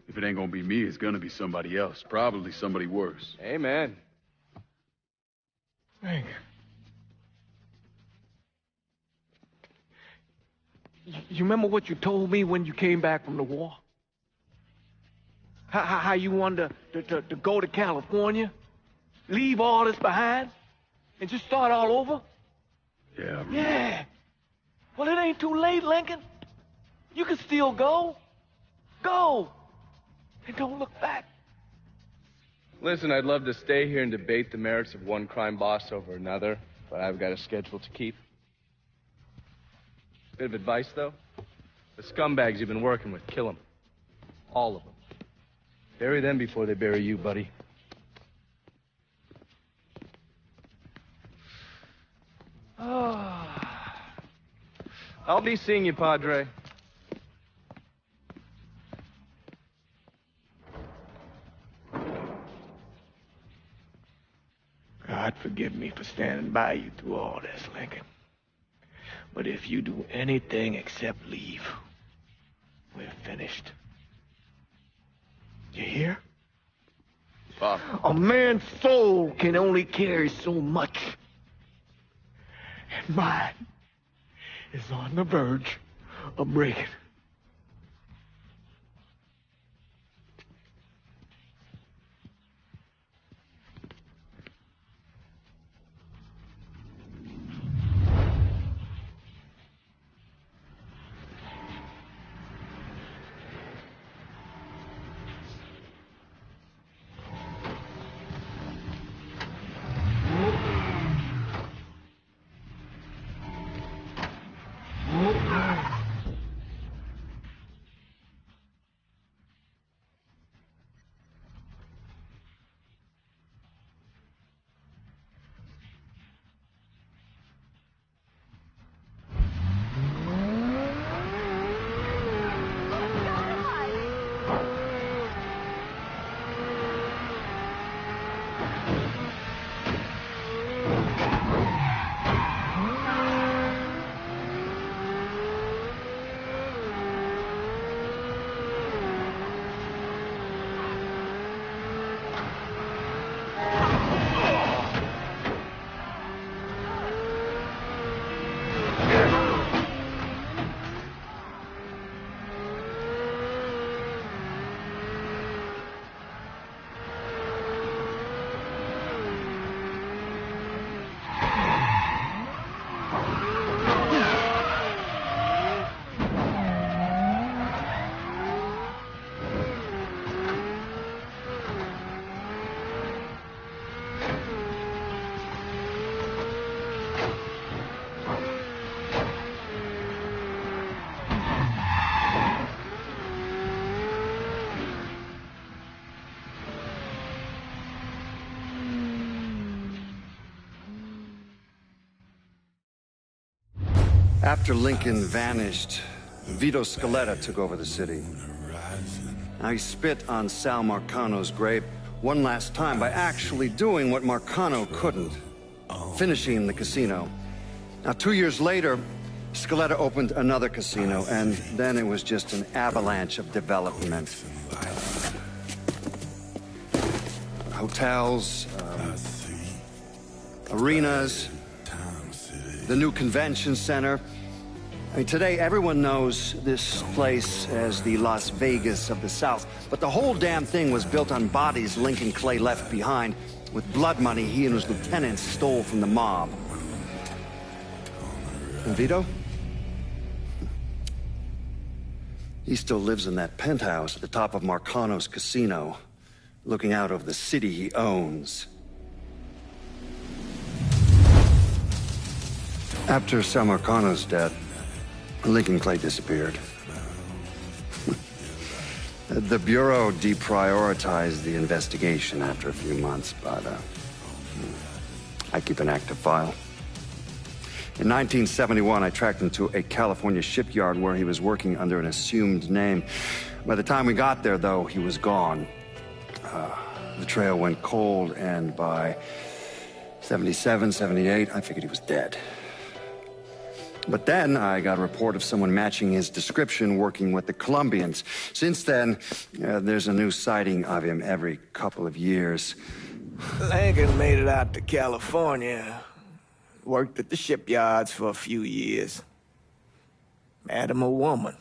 If it ain't gonna be me, it's gonna be somebody else. Probably somebody worse. Amen. Hank. You remember what you told me when you came back from the war? How you wanted to go to California? Leave all this behind? And just start all over? Yeah. Yeah. Well, it ain't too late, Lincoln. You can still go. Go. And don't look back. Listen, I'd love to stay here and debate the merits of one crime boss over another, but I've got a schedule to keep. Bit of advice, though. The scumbags you've been working with, kill them. All of them. Bury them before they bury you, buddy. I'll be seeing you, Padre. God forgive me for standing by you through all this, Lincoln. But if you do anything except leave, we're finished. You hear? Pop. A man's soul can only carry so much. And mine is on the verge of breaking. After Lincoln vanished, Vito Scaletta took over the city. Now he spit on Sal Marcano's grave one last time by actually doing what Marcano couldn't, finishing the casino. Now 2 years later, Scaletta opened another casino, and then it was just an avalanche of development. Hotels, arenas, the new convention center. I mean, today everyone knows this place as the Las Vegas of the South, but the whole damn thing was built on bodies Lincoln Clay left behind with blood money he and his lieutenants stole from the mob. And Vito? He still lives in that penthouse at the top of Marcano's casino, looking out over the city he owns. After Sal Marcano's death, Lincoln Clay disappeared. The Bureau deprioritized the investigation after a few months, but I keep an active file. In 1971, I tracked him to a California shipyard where he was working under an assumed name. By the time we got there, though, he was gone. The trail went cold, and by 77, 78, I figured he was dead. But then I got a report of someone matching his description working with the Colombians. Since then, there's a new sighting of him every couple of years. Lincoln made it out to California. Worked at the shipyards for a few years. Met him a woman.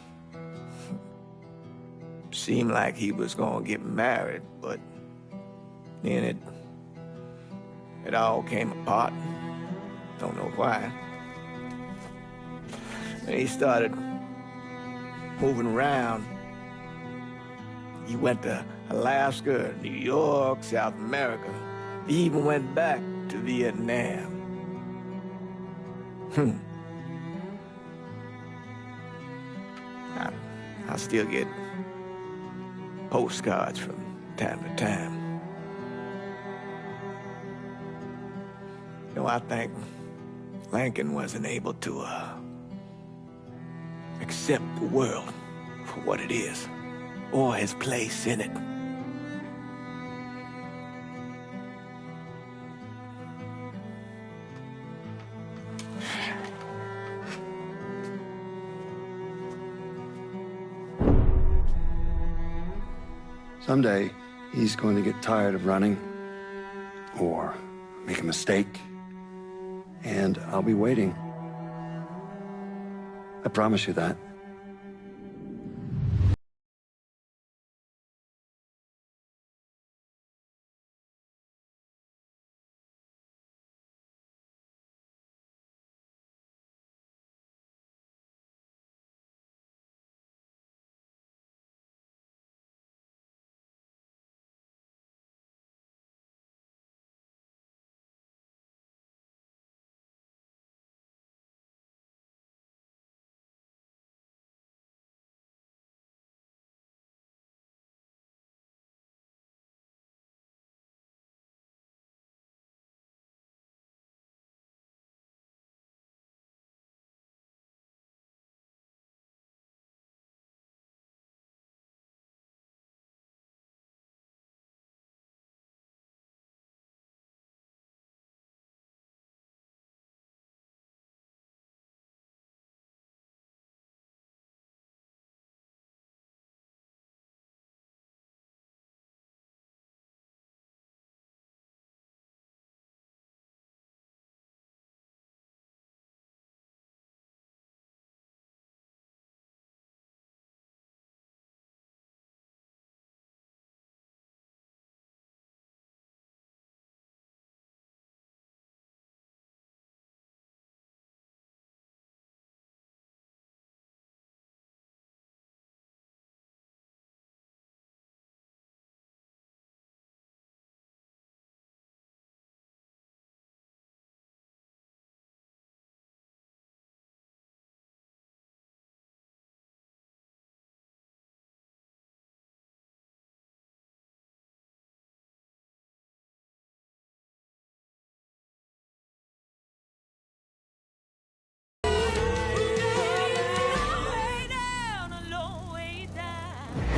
Seemed like he was gonna get married, but then it all came apart. Don't know why. When he started moving around, he went to Alaska, New York, South America. He even went back to Vietnam. I still get postcards from time to time. You know, I think Lincoln wasn't able to accept the world for what it is, or his place in it. Someday, he's going to get tired of running, or make a mistake, and I'll be waiting. I promise you that.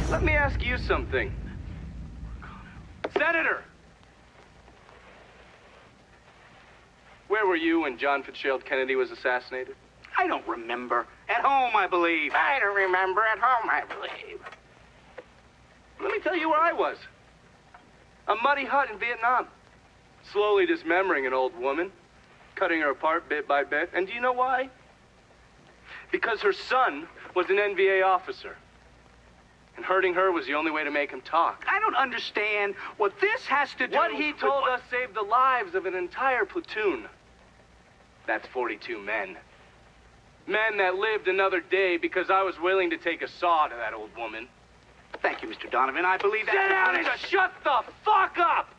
Let me ask you something. Senator! Where were you when John Fitzgerald Kennedy was assassinated? I don't remember. At home, I believe. I don't remember. At home, I believe. Let me tell you where I was. A muddy hut in Vietnam. Slowly dismembering an old woman, cutting her apart bit by bit. And do you know why? Because her son was an NVA officer. And hurting her was the only way to make him talk. I don't understand what this has to do What he with told us saved the lives of an entire platoon. That's 42 men. Men that lived another day because I was willing to take a saw to that old woman. Thank you, Mr. Donovan. I believe that. Sit down and just shut the fuck up!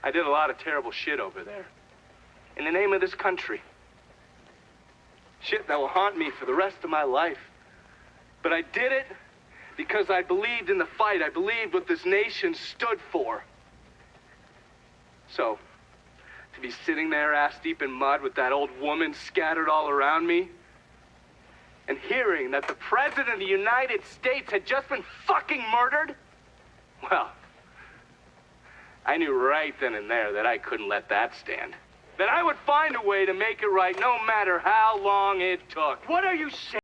I did a lot of terrible shit over there. In the name of this country. Shit that will haunt me for the rest of my life. But I did it because I believed in the fight. I believed what this nation stood for. So, to be sitting there ass deep in mud with that old woman scattered all around me, and hearing that the President of the United States had just been fucking murdered, well, I knew right then and there that I couldn't let that stand. That I would find a way to make it right no matter how long it took. What are you saying?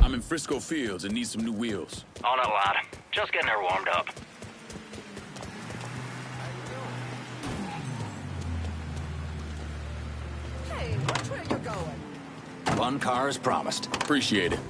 I'm in Frisco Fields and need some new wheels. On it, lad. Just getting her warmed up. Hey, which way you going? One car as promised. Appreciate it.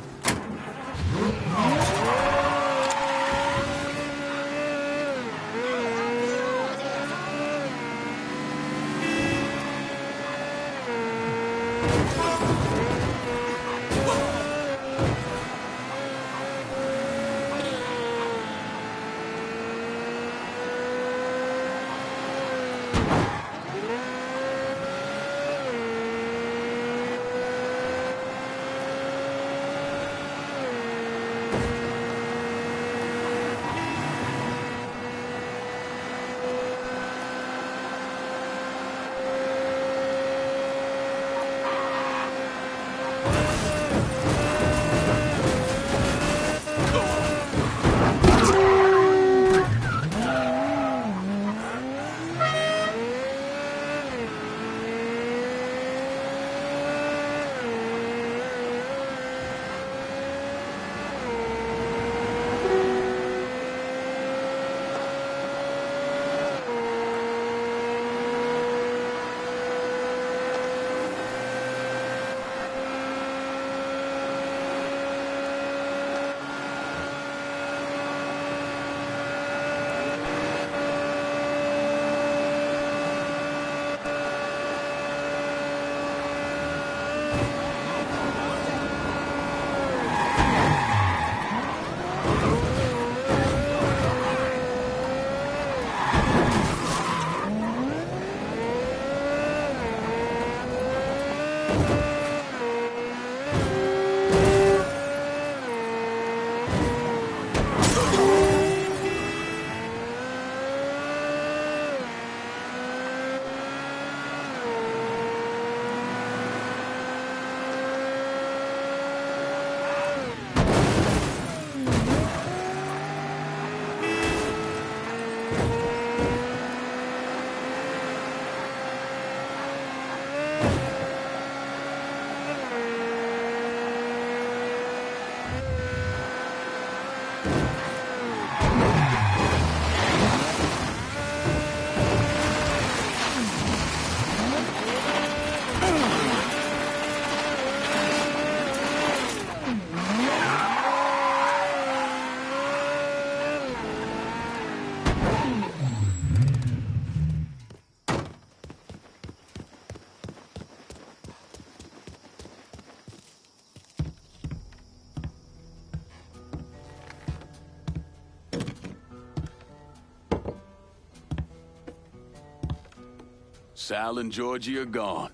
Sal and Georgie are gone.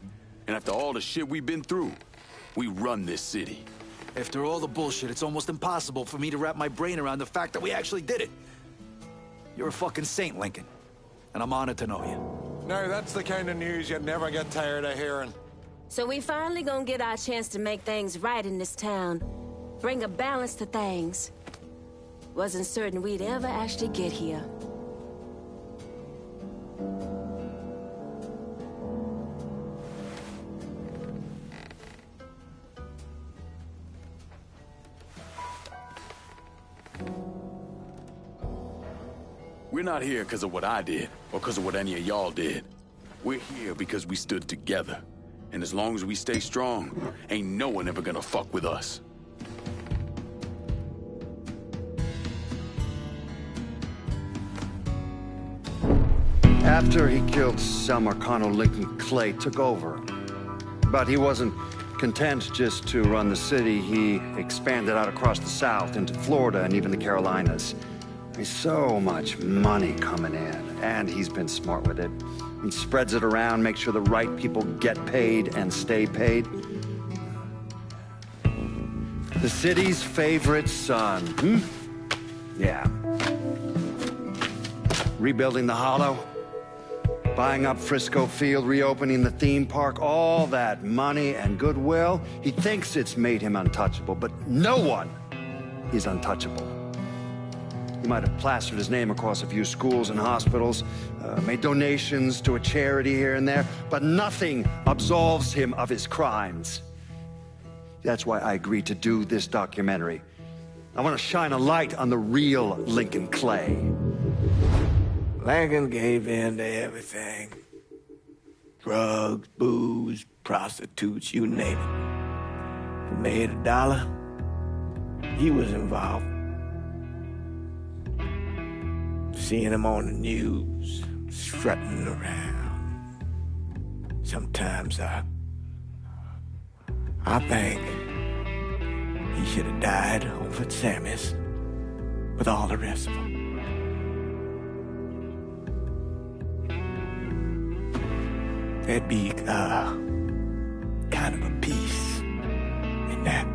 And after all the shit we've been through, we run this city. After all the bullshit, it's almost impossible for me to wrap my brain around the fact that we actually did it. You're a fucking saint, Lincoln. And I'm honored to know you. Now, that's the kind of news you'd never get tired of hearing. So we finally gonna get our chance to make things right in this town. bring a balance to things. Wasn't certain we'd ever actually get here. We're not here because of what I did, or because of what any of y'all did. We're here because we stood together. And as long as we stay strong, ain't no one ever gonna fuck with us. After he killed Sal Marcano, Lincoln Clay took over. But he wasn't content just to run the city. He expanded out across the South into Florida and even the Carolinas. There's so much money coming in, and he's been smart with it. He spreads it around, makes sure the right people get paid and stay paid. The city's favorite son, Yeah. Rebuilding the Hollow, buying up Frisco Field, reopening the theme park, all that money and goodwill. He thinks it's made him untouchable, but no one is untouchable. He might have plastered his name across a few schools and hospitals, made donations to a charity here and there, but nothing absolves him of his crimes. That's why I agreed to do this documentary. I want to shine a light on the real Lincoln Clay. Lincoln gave in to everything. Drugs, booze, prostitutes, you name it. If he made $1, he was involved. Seeing him on the news, strutting around. Sometimes I think he should have died over at Sammy's with all the rest of them. There'd be kind of a peace in that.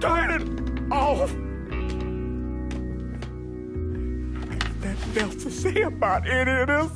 Turn it off! Nothing else to say about any of this.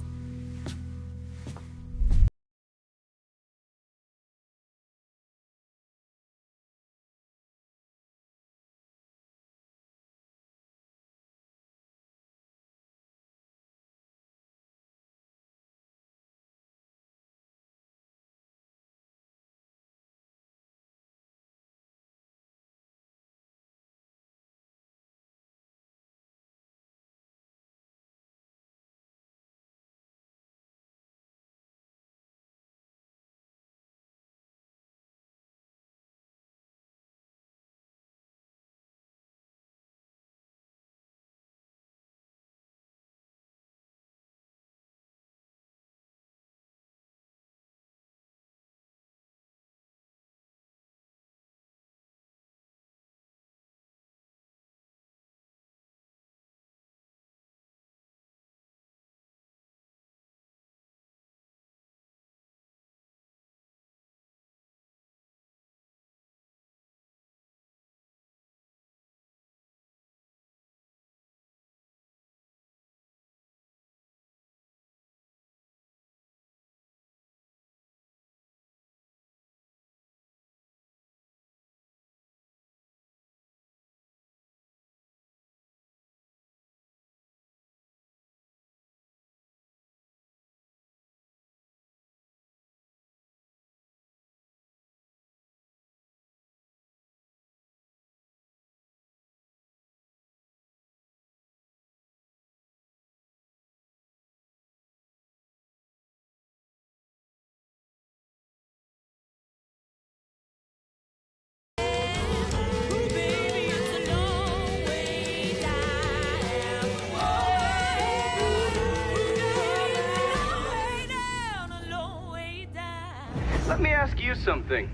Let me ask you something.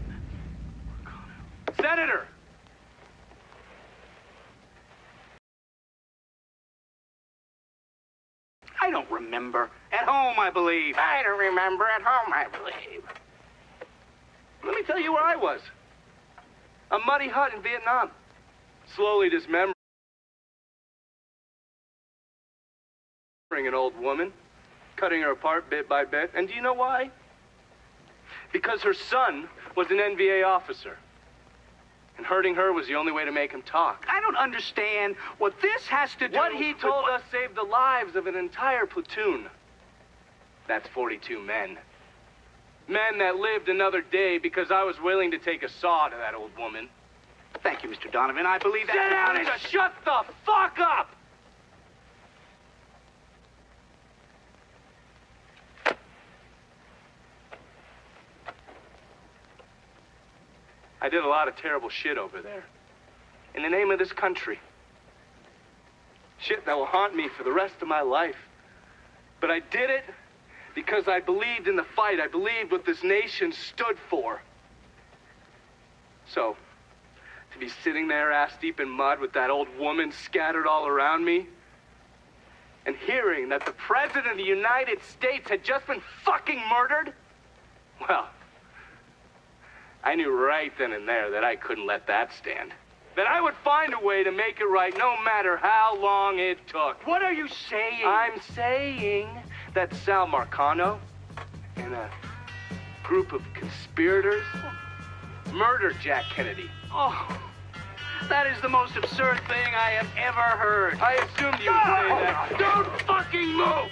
senator. I don't remember. At home, I believe. I don't remember. At home, I believe. Let me tell you where I was. A muddy hut in Vietnam. Slowly dismembering an old woman, cutting her apart bit by bit. And do you know why? Because her son was an NVA officer. And hurting her was the only way to make him talk. I don't understand what this has to do. What he told us saved the lives of an entire platoon. That's 42 men. Men that lived another day because I was willing to take a saw to that old woman. Thank you, Mr. Donovan. I believe that. Sit down and shut the fuck up! I did a lot of terrible shit over there. In the name of this country. Shit that will haunt me for the rest of my life. But I did it because I believed in the fight. I believed what this nation stood for. So, to be sitting there ass deep in mud with that old woman scattered all around me, and hearing that the President of the United States had just been fucking murdered, well, I knew right then and there that I couldn't let that stand. That I would find a way to make it right no matter how long it took. What are you saying? I'm saying that Sal Marcano and a group of conspirators murdered Jack Kennedy. Oh, that is the most absurd thing I have ever heard. I assumed you would say that. Don't fucking move!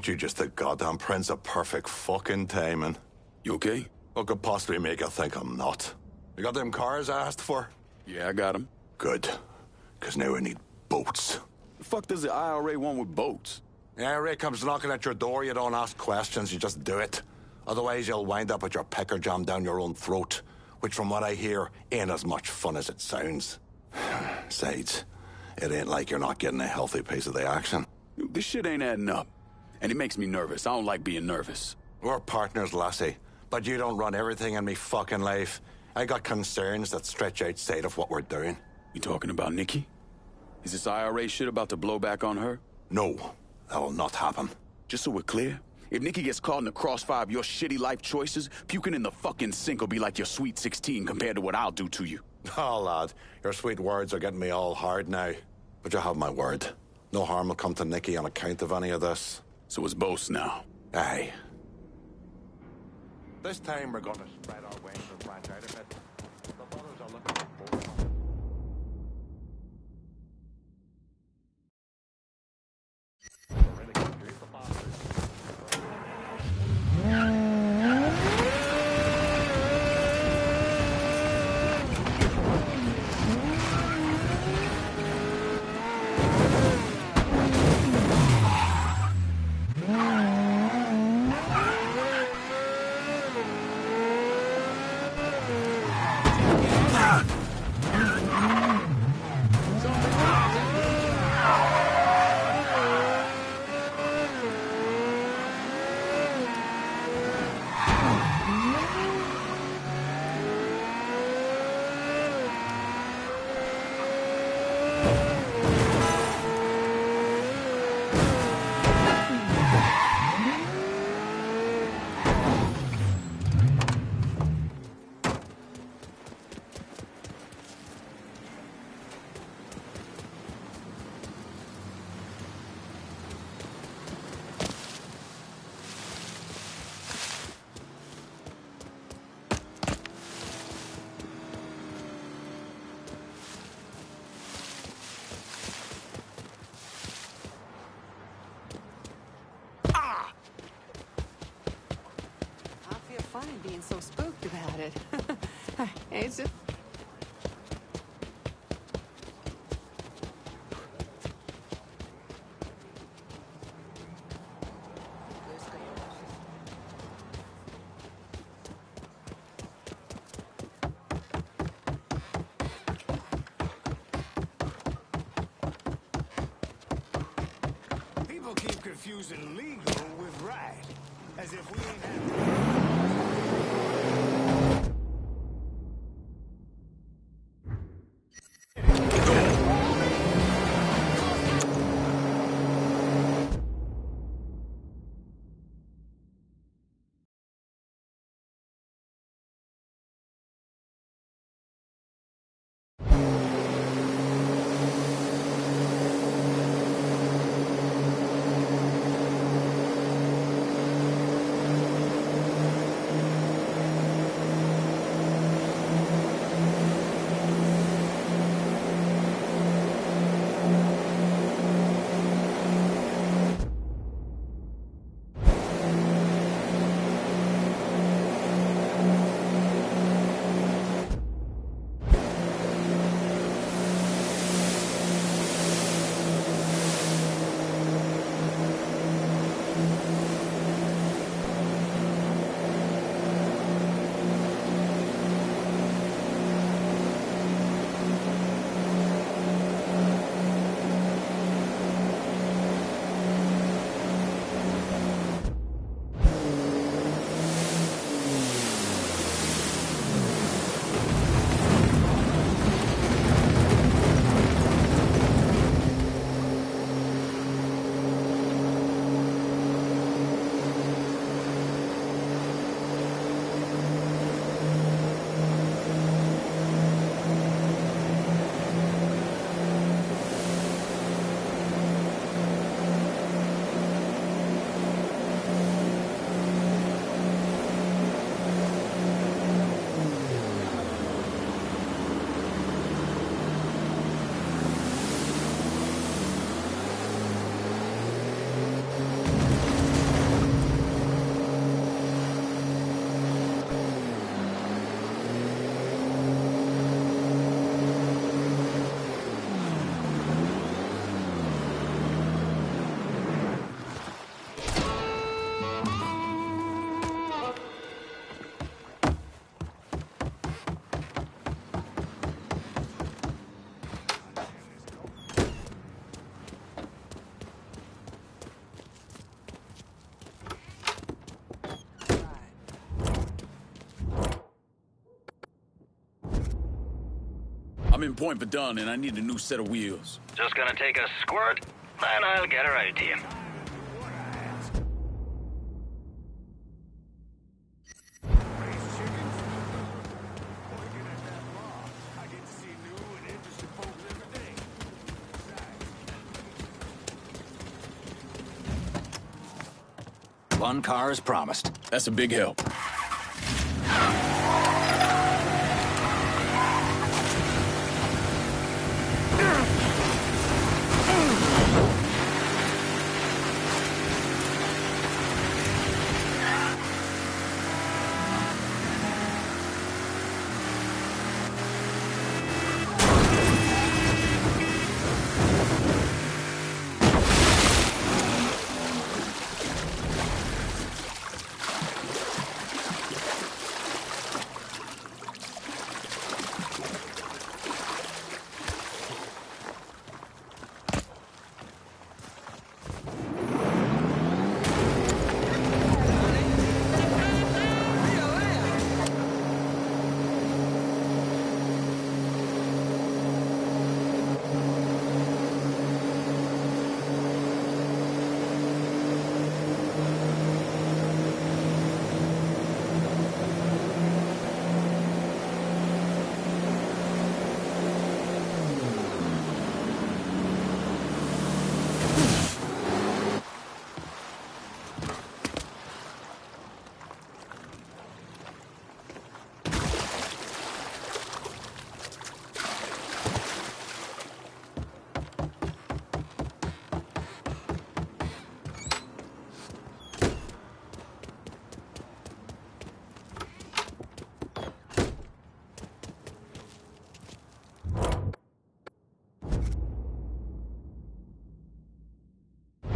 Ain't you just the goddamn prince of perfect fucking timing? You okay? What could possibly make you think I'm not? You got them cars I asked for? Yeah, I got them. Good. Because now I need boats. The fuck does the IRA want with boats? The IRA comes knocking at your door, you don't ask questions, you just do it. Otherwise, you'll wind up with your pecker jammed down your own throat, which from what I hear, ain't as much fun as it sounds. Besides, it ain't like you're not getting a healthy piece of the action. This shit ain't adding up. And it makes me nervous. I don't like being nervous. We're partners, lassie. But you don't run everything in me fucking life. I got concerns that stretch outside of what we're doing. You talking about Nikki? Is this IRA shit about to blow back on her? No, that'll not happen. Just so we're clear, if Nikki gets caught in the crossfire of your shitty life choices, puking in the fucking sink will be like your sweet 16 compared to what I'll do to you. Oh, lad, your sweet words are getting me all hard now. But you have my word. No harm will come to Nikki on account of any of this. So it's both now. Aye. This time we're gonna spread our wings and branch out a bit. The brothers are looking for both. Being so spooked about it. It's just... People keep confusing legal with right, as if we ain't had... I'm in Point Verdun, and I need a new set of wheels. Just gonna take a squirt, and I'll get her out to you. One car as promised. That's a big help.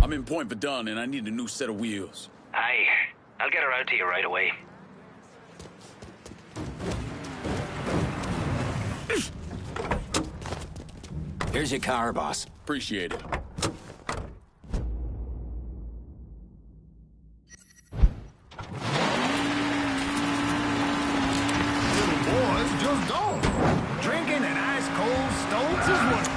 I'm in Point Verdun, and I need a new set of wheels. Aye, I'll get her out to you right away. Here's your car, boss. Appreciate it. Little boys just don't. Drinking and ice cold stones is what.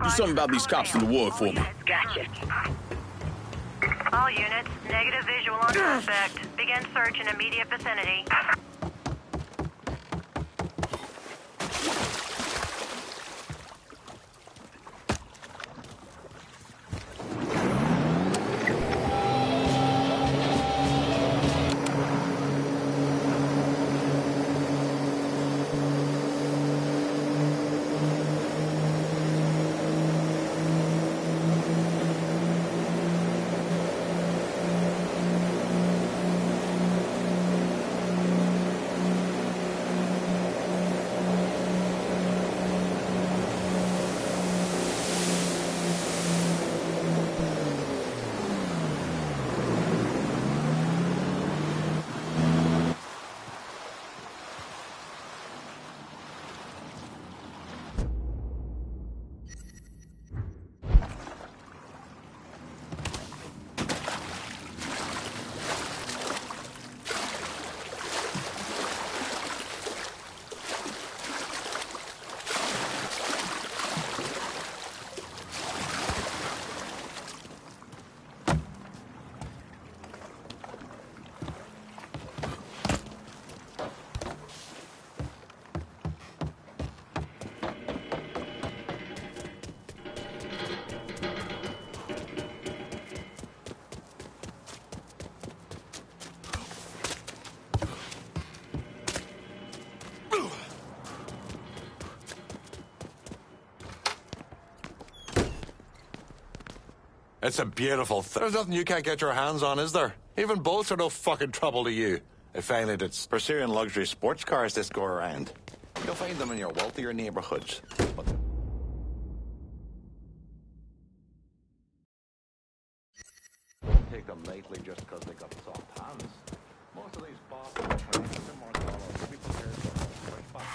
Do something about these cops in the ward for me. Gotcha. All units, negative visual on suspect. Begin search in immediate vicinity. It's a beautiful thing. There's nothing you can't get your hands on, is there? Even boats are no fucking trouble to you. If only it's pursuing luxury sports cars this go around. You'll find them in your wealthier neighborhoods. But take them lightly just because they got soft hands. Most of these bosses are trying to more dollars to be prepared for a right back.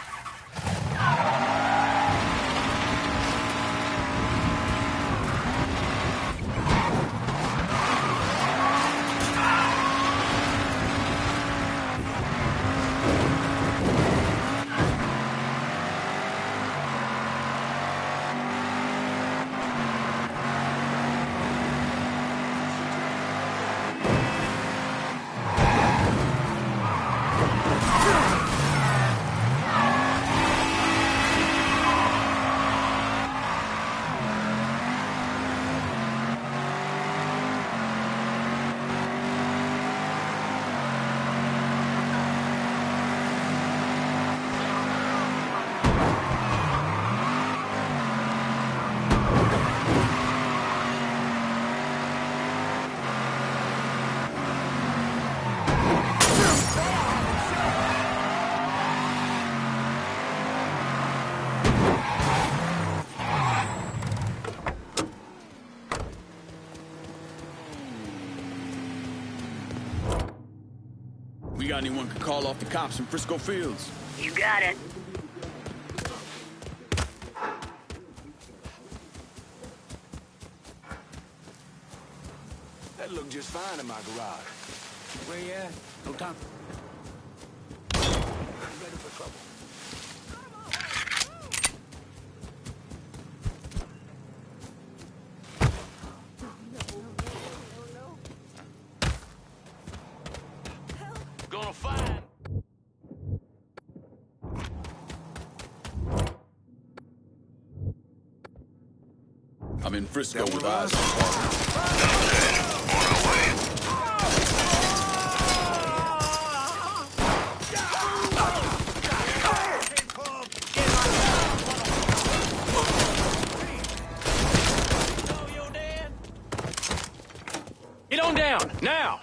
We got anyone could call off the cops in Frisco Fields? You got it. That looked just fine in my garage. Where you at? No time. I'm ready for trouble. Gonna find. I'm in Frisco with eyes on target. Get on down, now!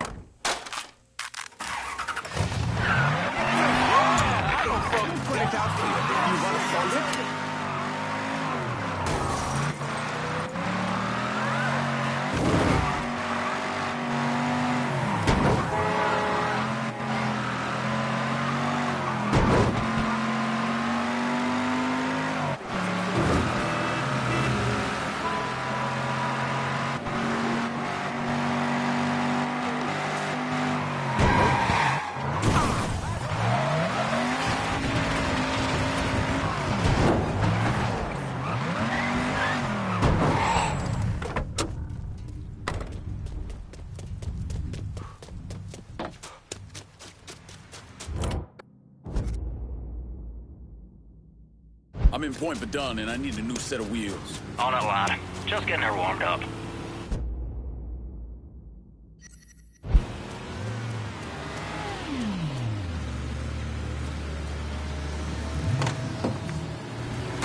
I'm in Point Verdun and I need a new set of wheels. On it, lad. Just getting her warmed up.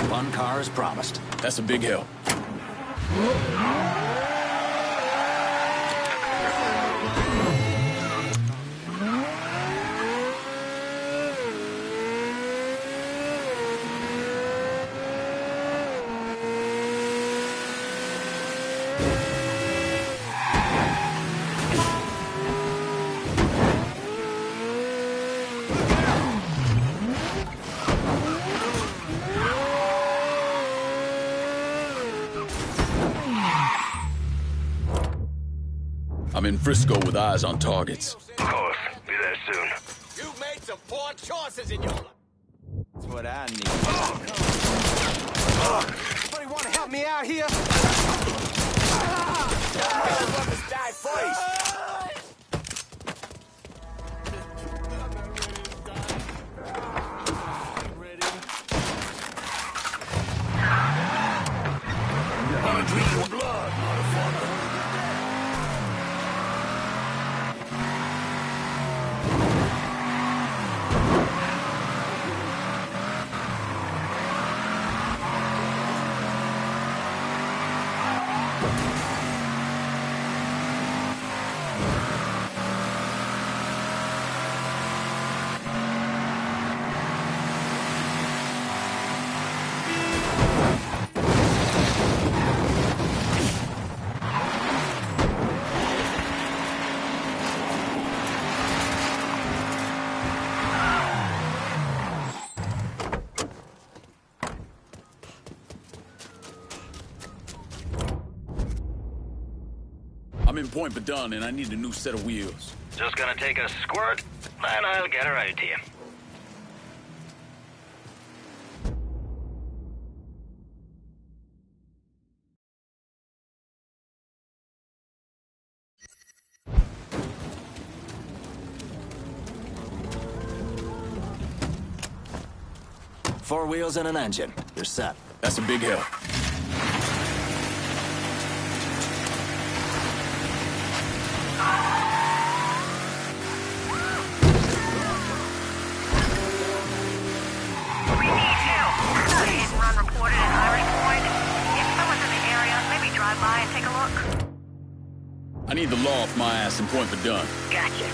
One car as promised. That's a big help. I'm in Frisco with eyes on targets. Of course. Be there soon. You've made some poor choices in your life. That's what I need. Somebody want to help me out here? Motherfuckers die first. Gonna drink your blood, motherfucker. I'm in Point Badun and I need a new set of wheels. Just gonna take a squirt, and I'll get her out to you. Four wheels and an engine. You're set. That's a big help. We need help. Got a hit and run reported in Irish Point. If someone's in the area, maybe drive by and take a look. I need the law off my ass in Point Badun. Gotcha.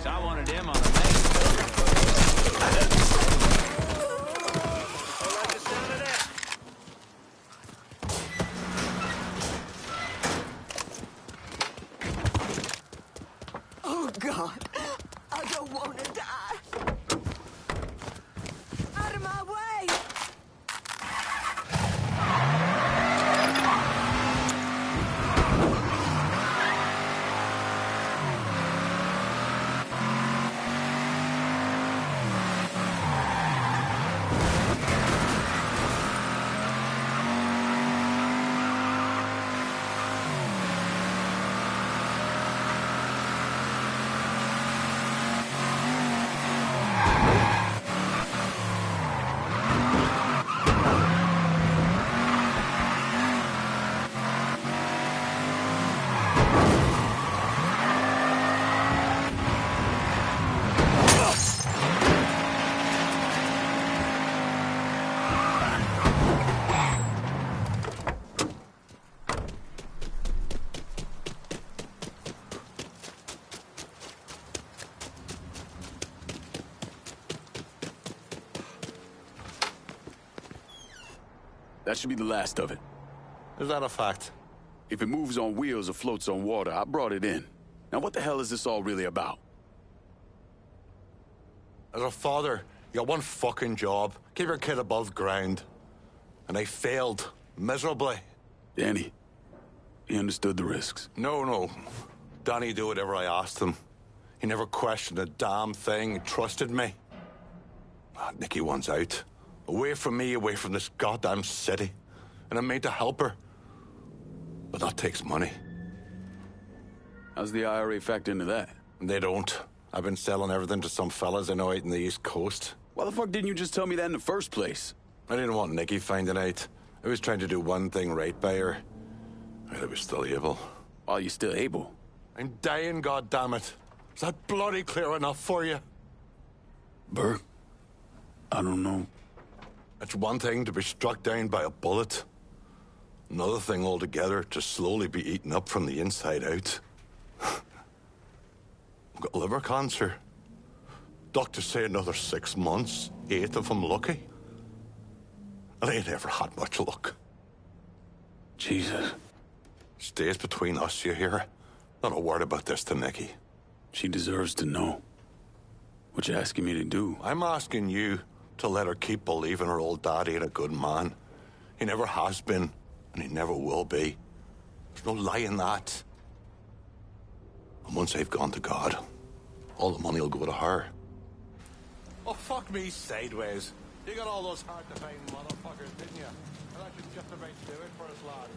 Saw one of them on the main. Oh, God. I don't want to die. Out of my way! That should be the last of it. Is that a fact? If it moves on wheels or floats on water, I brought it in. Now what the hell is this all really about? As a father, you got one fucking job. Keep your kid above ground. And they failed. Miserably. Danny, he understood the risks. No. Danny do whatever I asked him. He never questioned a damn thing. He trusted me. Nikki wants out. Away from me, away from this goddamn city. And I'm made to help her. But that takes money. How's the IRA factor into that? They don't. I've been selling everything to some fellas I know out in the East Coast. Why the fuck didn't you just tell me that in the first place? I didn't want Nikki finding out. I was trying to do one thing right by her. I was still able. While you're still able? I'm dying, goddammit. Is that bloody clear enough for you? Burke, I don't know. It's one thing to be struck down by a bullet. Another thing altogether to slowly be eaten up from the inside out. I've got liver cancer. Doctors say another 6 months, 8 if I'm lucky. And I ain't ever had much luck. Jesus. Stays between us, you hear? Not a word about this to Nikki. She deserves to know. What you asking me to do? I'm asking you to let her keep believing her old dad ain't a good man. He never has been, and he never will be. There's no lie in that. And once they've gone to God, all the money will go to her. Oh, fuck me sideways. You got all those hard-to-find motherfuckers, didn't you? And that should just about do it for us, lad.